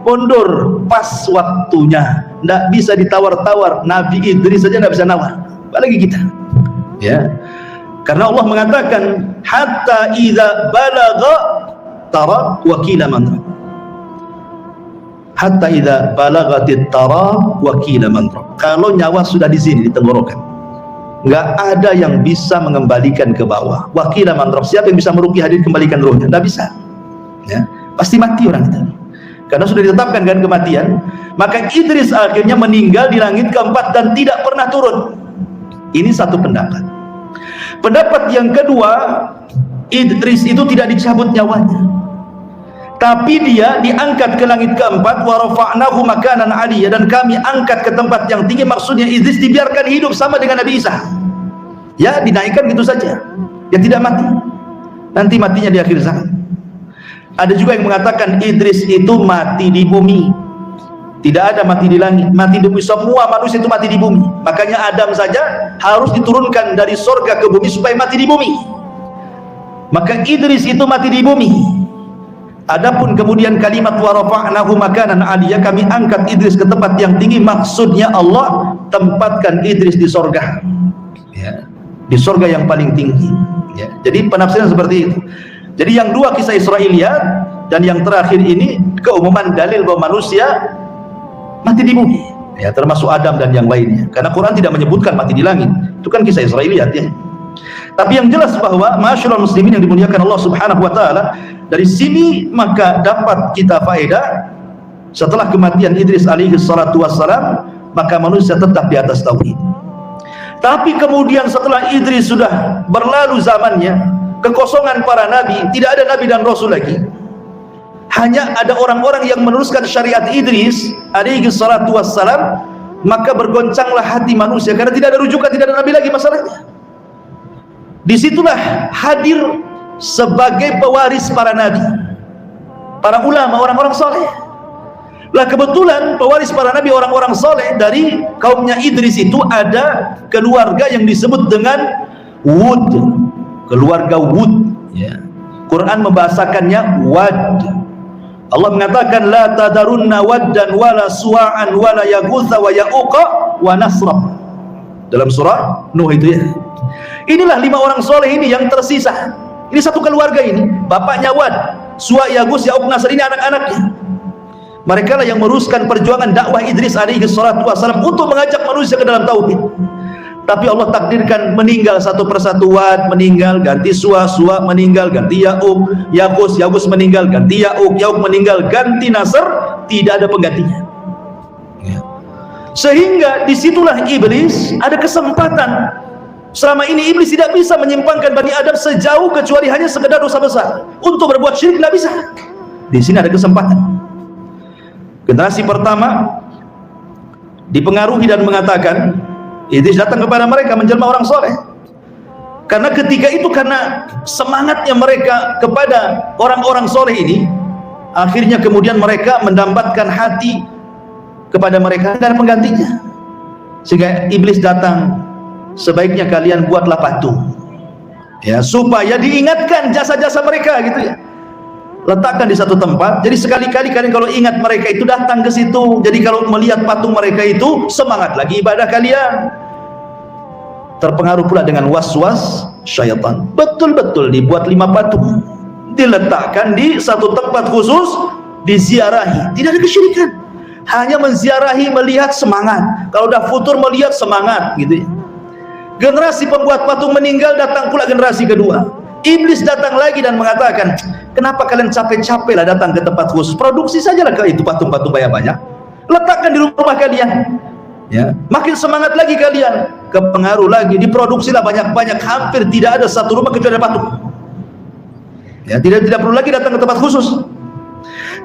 mundur, pas waktunya, tidak bisa ditawar-tawar. Nabi Idris saja tidak bisa nawar, apalagi kita, ya. Karena Allah mengatakan, hatta idza balagha tara wa qila man rab. Hatta idza balagatit tara wa qila man rab. Kalau nyawa sudah di sini, di tenggorokan, nggak ada yang bisa mengembalikan ke bawah. Wakil mantrok, siapa yang bisa meruqyah hadir kembalikan rohnya? Nggak bisa, ya, pasti mati orang itu, karena sudah ditetapkan kan kematian. Maka Idris akhirnya meninggal di langit keempat dan tidak pernah turun. Ini satu pendapat. Pendapat yang kedua, Idris itu tidak dicabut nyawanya, tapi dia diangkat ke langit keempat. Wa rafa'nahu makanan 'aliyya, dan kami angkat ke tempat yang tinggi. Maksudnya Idris dibiarkan hidup sama dengan Nabi Isa, ya, dinaikkan gitu saja, dia tidak mati, nanti matinya di akhir zaman. Ada juga yang mengatakan Idris itu mati di bumi, tidak ada mati di langit, mati di bumi. Semua manusia itu mati di bumi, makanya Adam saja harus diturunkan dari surga ke bumi supaya mati di bumi. Maka Idris itu mati di bumi. Adapun kemudian kalimat wa rafa'nahu makanan 'aliyya, kami angkat Idris ke tempat yang tinggi, maksudnya Allah tempatkan Idris di surga, ya, di surga yang paling tinggi, ya. Jadi penafsiran seperti itu. Jadi yang dua kisah Israiliyat dan yang terakhir ini keumuman dalil bahwa manusia mati di bumi, ya, termasuk Adam dan yang lainnya. Karena Quran tidak menyebutkan mati di langit, itu kan kisah Israiliyat, ya. Tapi yang jelas bahwa masyaallah muslimin yang dimuliakan Allah Subhanahu wa taala, dari sini maka dapat kita faedah, setelah kematian Idris alaihi salatu wassalam, maka manusia tetap di atas tauhid. Tapi kemudian setelah Idris sudah berlalu zamannya, kekosongan para nabi, tidak ada nabi dan rasul lagi, hanya ada orang-orang yang meneruskan syariat Idris alaihi salatu wassalam, maka bergoncanglah hati manusia karena tidak ada rujukan, tidak ada nabi lagi masalahnya. Disitulah hadir sebagai pewaris para nabi, para ulama, orang-orang soleh. Lah kebetulan pewaris para nabi, orang-orang soleh dari kaumnya Idris itu ada keluarga yang disebut dengan Wud, keluarga Wud, ya. Quran membahasakannya Wad. Allah mengatakan la tadarunna waddan wala suwa'an wala yaghutha wa ya'uqa wa nasra, dalam surah Nuh itu, ya. Inilah 5 orang soleh ini yang tersisa. Ini satu keluarga ini, bapaknya Wad, Suwa, Yagus, Ya'uq, Nasr, ini anak-anaknya. Mereka lah yang meruskan perjuangan dakwah Idris alaihi salatu wassalam untuk mengajak manusia ke dalam tauhid. tapi Allah takdirkan meninggal satu persatu. Wad meninggal, ganti Suwa, Suwa meninggal, ganti Ya'uq, Yagus meninggal, ganti Ya'uq, Ya'uq meninggal, ganti Nasr, tidak ada penggantinya. Sehingga disitulah iblis ada kesempatan. Selama ini iblis tidak bisa menyimpangkan Bani Adam sejauh kecuali hanya sekedar dosa besar. Untuk berbuat syirik tidak bisa. Di sini ada kesempatan. Generasi pertama dipengaruhi dan mengatakan, iblis datang kepada mereka menjelma orang soleh. Karena ketika itu, karena semangatnya mereka kepada orang-orang soleh ini, akhirnya kemudian mereka mendambatkan hati kepada mereka dan penggantinya. Sehingga iblis datang, sebaiknya kalian buatlah patung, ya, supaya diingatkan jasa-jasa mereka gitu ya. Letakkan di satu tempat, jadi sekali-kali kalian kalau ingat mereka itu datang ke situ. Jadi kalau melihat patung mereka itu, semangat lagi ibadah kalian. Terpengaruh pula dengan was-was syaitan. Betul-betul dibuat 5 patung, diletakkan di satu tempat khusus, diziarahi. Tidak ada kesyirikan, hanya menziarahi, melihat semangat. Kalau udah futur melihat semangat gitu ya. Generasi pembuat patung meninggal, datang pula generasi kedua. Iblis datang lagi dan mengatakan, kenapa kalian capek-capek lah datang ke tempat khusus, produksi sajalah ke itu patung-patung banyak-banyak, letakkan di rumah kalian, ya, makin semangat lagi kalian, kepengaruh lagi, diproduksilah banyak-banyak, hampir tidak ada satu rumah kecuali ada patung, ya, tidak perlu lagi datang ke tempat khusus.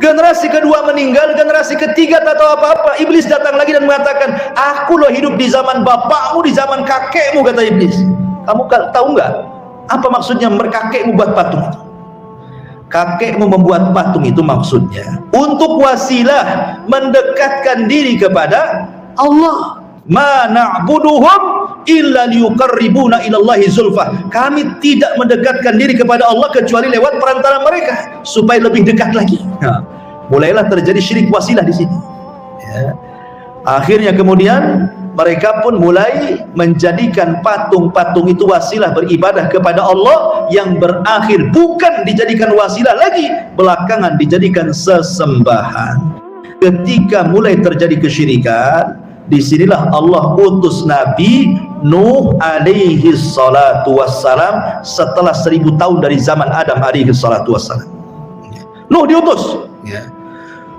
Generasi kedua meninggal, generasi ketiga tak tahu apa-apa. Iblis datang lagi dan mengatakan, aku loh hidup di zaman bapakmu, di zaman kakekmu, kata iblis. Kamu tahu nggak apa maksudnya kakekmu buat patung itu? Kakekmu membuat patung itu maksudnya untuk wasilah mendekatkan diri kepada Allah. Ma na'buduhum illa liyuqarribuna ilallahi zulfah. Kami tidak mendekatkan diri kepada Allah kecuali lewat perantara mereka, supaya lebih dekat lagi. Nah, mulailah terjadi syirik wasilah di sini, ya. Akhirnya kemudian mereka pun mulai menjadikan patung-patung itu wasilah beribadah kepada Allah, yang berakhir bukan dijadikan wasilah lagi, belakangan dijadikan sesembahan. Ketika mulai terjadi kesyirikan, disinilah Allah utus Nabi Nuh alaihi salatu wassalam setelah 1000 tahun dari zaman Adam alaihi salatu wassalam. Nuh diutus, ya.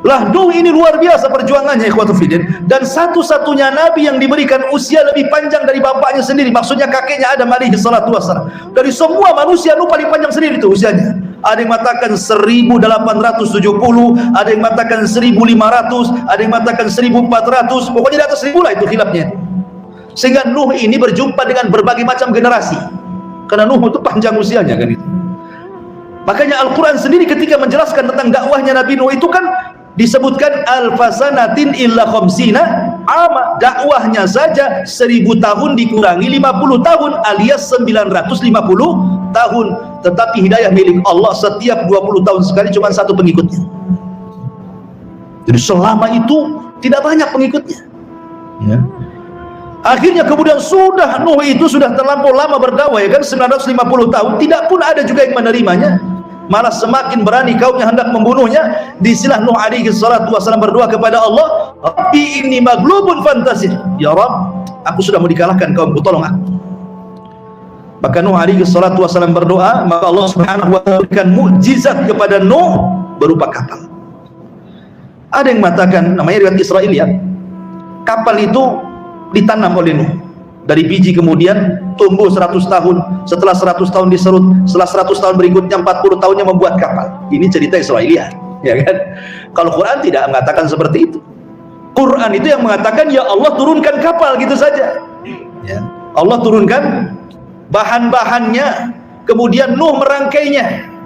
Lah Nuh ini luar biasa perjuangannya, ikhwatul fiddin, dan satu-satunya nabi yang diberikan usia lebih panjang dari bapaknya sendiri, maksudnya kakeknya Adam alaihi salatu wassalam. Dari semua manusia Nuh paling panjang sendiri itu usianya. Ada yang mengatakan 1870, ada yang mengatakan 1500, ada yang mengatakan 1400, pokoknya di atas 1000 lah itu khilafnya. Sehingga Nuh ini berjumpa dengan berbagai macam generasi, karena Nuh itu panjang usianya kan itu. Makanya Al-Quran sendiri ketika menjelaskan tentang dakwahnya Nabi Nuh itu kan disebutkan alfasanatin illa khamsina ama, dakwahnya saja 1000 tahun dikurangi 50 tahun alias 950 tahun, tetapi hidayah milik Allah setiap 20 tahun sekali, cuma satu pengikutnya. Jadi selama itu tidak banyak pengikutnya, ya. Akhirnya kemudian sudah Nuh itu sudah terlampau lama berdakwah, ya kan, 950 tahun, tidak pun ada juga yang menerimanya. Malah semakin berani kaumnya hendak membunuhnya. Disinilah Nuh alaihi salatu wasallam berdoa kepada Allah, Rabbi inni maghlubun fantasir, ya Rabb, aku sudah mau dikalahkan kaumku, tolong aku. Maka Nuh alaihi salatu wasallam berdoa, maka Allah subhanahu wa ta'ala berikan mukjizat kepada Nuh berupa kapal. Ada yang mengatakan, namanya riwayat Israiliyat, kapal itu ditanam oleh Nuh dari biji, kemudian tumbuh 100 tahun, setelah 100 tahun diserut, setelah 100 tahun berikutnya 40 tahunnya membuat kapal. Ini cerita Israiliyat, ya kan? Kalau Quran tidak mengatakan seperti itu. Quran itu yang mengatakan, ya Allah turunkan kapal gitu saja, ya. Allah turunkan bahan-bahannya, kemudian Nuh merangkainya.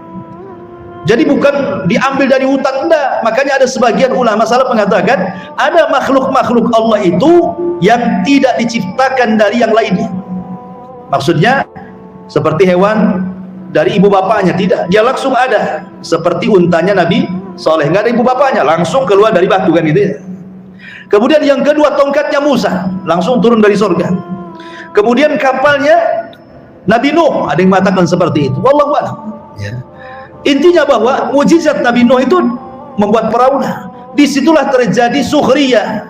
Jadi bukan diambil dari hutan, enggak. Makanya ada sebagian ulama salaf mengatakan ada makhluk-makhluk Allah itu yang tidak diciptakan dari yang lainnya. Maksudnya seperti hewan dari ibu bapaknya, tidak, dia langsung ada. Seperti untanya Nabi Saleh, nggak ada ibu bapaknya, langsung keluar dari batu kan gitu ya. Kemudian yang kedua, tongkatnya Musa langsung turun dari surga. Kemudian kapalnya Nabi Nuh, ada yang mengatakan seperti itu. Wallahu a'lam, ya. Intinya bahwa mujizat Nabi Nuh itu membuat perahu. Disitulah terjadi sukhriyah,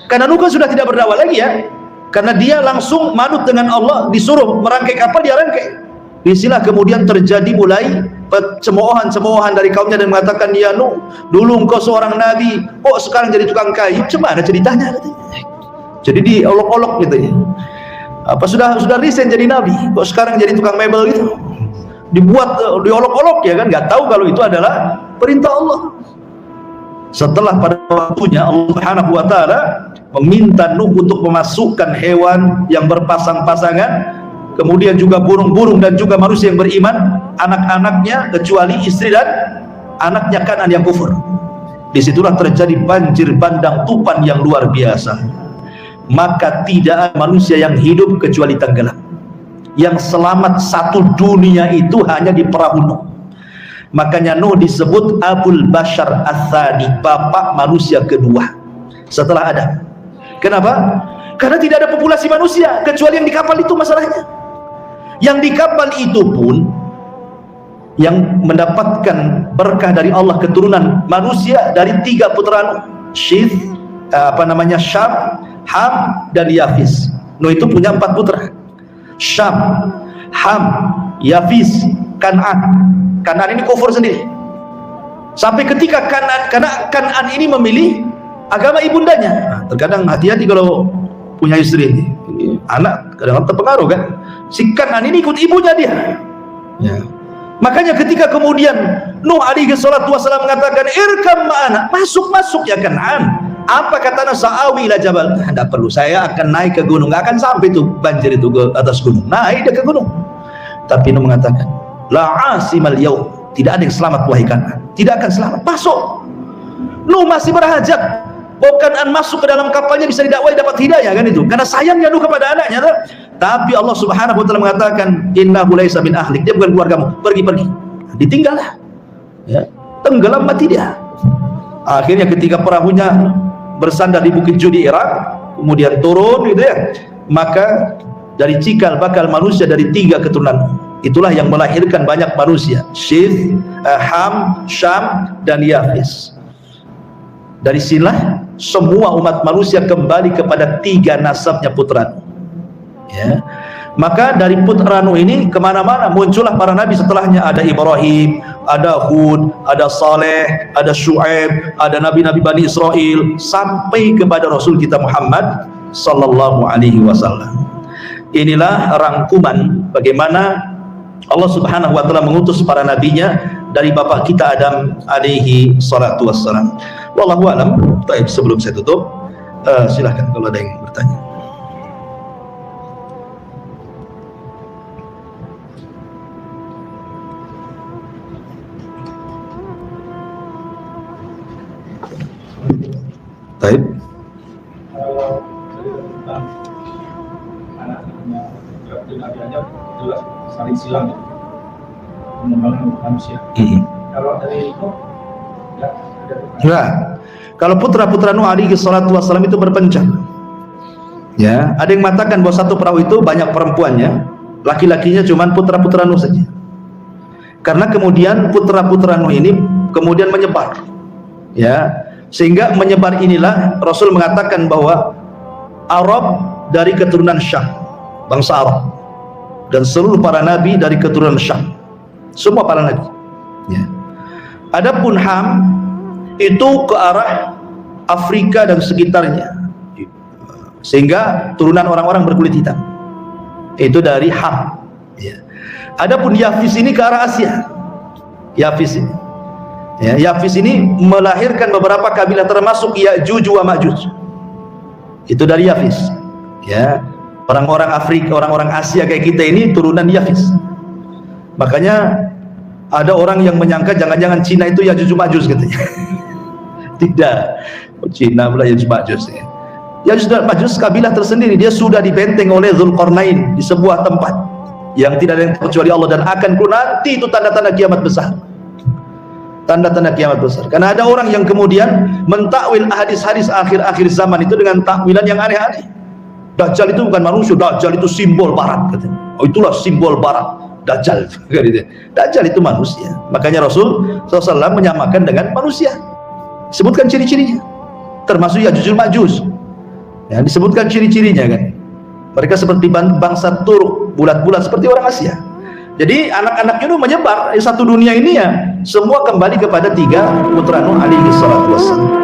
karena Nuh kan sudah tidak berdakwah lagi, ya. karena dia langsung manut dengan Allah, disuruh merangkai kapal, dia rangkai. Disinilah kemudian terjadi mulai cemoohan dari kaumnya dan mengatakan, ya Nuh, dulu engkau seorang nabi, kok sekarang jadi tukang kayu? Gimana ceritanya? Jadi diolok-olok gitu ya. Apa sudah resign jadi nabi, kok sekarang jadi tukang mebel gitu? Dibuat, diolok-olok ya kan? Nggak tahu kalau itu adalah perintah Allah. Setelah pada waktunya Allah Subhanahu wa taala meminta Nuh untuk memasukkan hewan yang berpasang-pasangan, kemudian juga burung-burung dan juga manusia yang beriman, anak-anaknya kecuali istri dan anaknya Kanan yang kufur. Disitulah terjadi banjir bandang tupan yang luar biasa. Maka tidak ada manusia yang hidup kecuali tenggelam. Yang selamat satu dunia itu hanya di perahu Nuh. Makanya Nuh disebut Abul Bashar Ats-Tsani, bapak manusia kedua setelah Adam. Kenapa? Karena tidak ada populasi manusia kecuali yang di kapal itu masalahnya. Yang di kapal itu pun yang mendapatkan berkah dari Allah, keturunan manusia dari 3 putra Nuh, Syith, Syam, Ham, dan Yafis. Nuh itu punya 4 putra, Syam, Ham, Yafis, Kan'an. Kan'an ini kufur sendiri. Sampai ketika Kan'an ini memilih agama ibundanya. Terkadang hati-hati kalau punya istri ini, anak kadang-kadang terpengaruh kan. Si Kan'an ini ikut ibunya dia. Ya. Makanya ketika kemudian Nuh alaihi salatu wasallam mengatakan, irkam ma'ana, masuk ya Kan'an. Apa kata Nuh? Sa'awi ila jabal. Tidak perlu, saya akan naik ke gunung. Nggak akan sampai tuh banjir itu ke atas gunung. Naik dia ke gunung. Tapi Nuh mengatakan, la asimal yaum, tidak ada yang selamat wahai Kan'an. Tidak akan selamat. Masuk. Nuh masih berhajat bahwa Kan'an masuk ke dalam kapalnya bisa didakwai, dapat hidayah kan itu. Karena sayangnya Nuh kepada anaknya. Tapi Allah Subhanahu wa taala mengatakan, innahu laisa min ahlik, dia bukan keluargamu. Pergi. Ditinggallah. Ya, tenggelam mati dia. Akhirnya ketika perahunya bersandar di Bukit Judi Irak, kemudian turun gitu ya, maka dari cikal bakal manusia dari 3 keturunan, itulah yang melahirkan banyak manusia, Syith, Ham, Syam, dan Yafis. Dari sinilah semua umat manusia kembali kepada 3 nasabnya putra Nuh. Ya. Maka dari putra Nuh ini kemana-mana muncullah para nabi setelahnya. Ada Ibrahim, ada Hud, ada Saleh, ada Syuaib, ada nabi-nabi Bani Israel, sampai kepada Rasul kita Muhammad sallallahu alaihi wasallam. Inilah rangkuman bagaimana Allah Subhanahu wa taala mengutus para nabinya dari bapak kita Adam alaihi salatu wassalam. Wallahu alam. Baik, sebelum saya tutup, silahkan kalau ada yang bertanya. Baik. Kalau tentang anak-anaknya Nabi Adam jelas saling silang pengembangan manusia. Kalau dari itu enggak. Kalau putra-putra Nuh alaihi salatu wassalam itu berpencar. Ya, ada yang mengatakan bahwa satu perahu itu banyak perempuannya, laki-lakinya cuman putra-putra Nuh saja. Karena kemudian putra-putra Nuh ini kemudian menyebar. Ya, sehingga menyebar inilah Rasul mengatakan bahwa Arab dari keturunan Syam, bangsa Arab, dan seluruh para nabi dari keturunan Syam, semua para nabi. Ya. Adapun Ham itu ke arah Afrika dan sekitarnya, sehingga turunan orang-orang berkulit hitam itu dari Ham. Ya. Adapun Yafis ini ke arah Asia. Yafis ini, ya, Yafis ini melahirkan beberapa kabilah termasuk Ya'juj wa Ma'juj. Itu dari Yafis. Ya, orang-orang Afrika, orang-orang Asia kayak kita ini turunan Yafis. Makanya ada orang yang menyangka jangan-jangan Cina itu Ya'juj wa Ma'juj katanya. Tidak, Cina pula Ya'juj wa Ma'juj. Ya'juj wa Ma'juj kabilah tersendiri, dia sudah dibenteng oleh Dzulqarnain di sebuah tempat yang tidak ada yang kecuali Allah, dan akan nanti itu tanda-tanda kiamat besar. Tanda-tanda kiamat besar. Karena ada orang yang kemudian mentakwil hadis-hadis akhir-akhir zaman itu dengan takwilan yang aneh-aneh. Dajjal itu bukan manusia, Dajjal itu simbol barat katanya. Oh, itulah simbol barat, Dajjal. Dajjal itu manusia. Makanya Rasul SAW menyamakan dengan manusia. Sebutkan ciri-cirinya. Termasuk Ya'juj Ma'juj. Ya, disebutkan ciri-cirinya kan. Mereka seperti bangsa Turk, bulat-bulat seperti orang Asia. Jadi anak-anaknya itu menyebar di satu dunia ini ya, semua kembali kepada 3 putra Nuh alaihi salatu wassalam.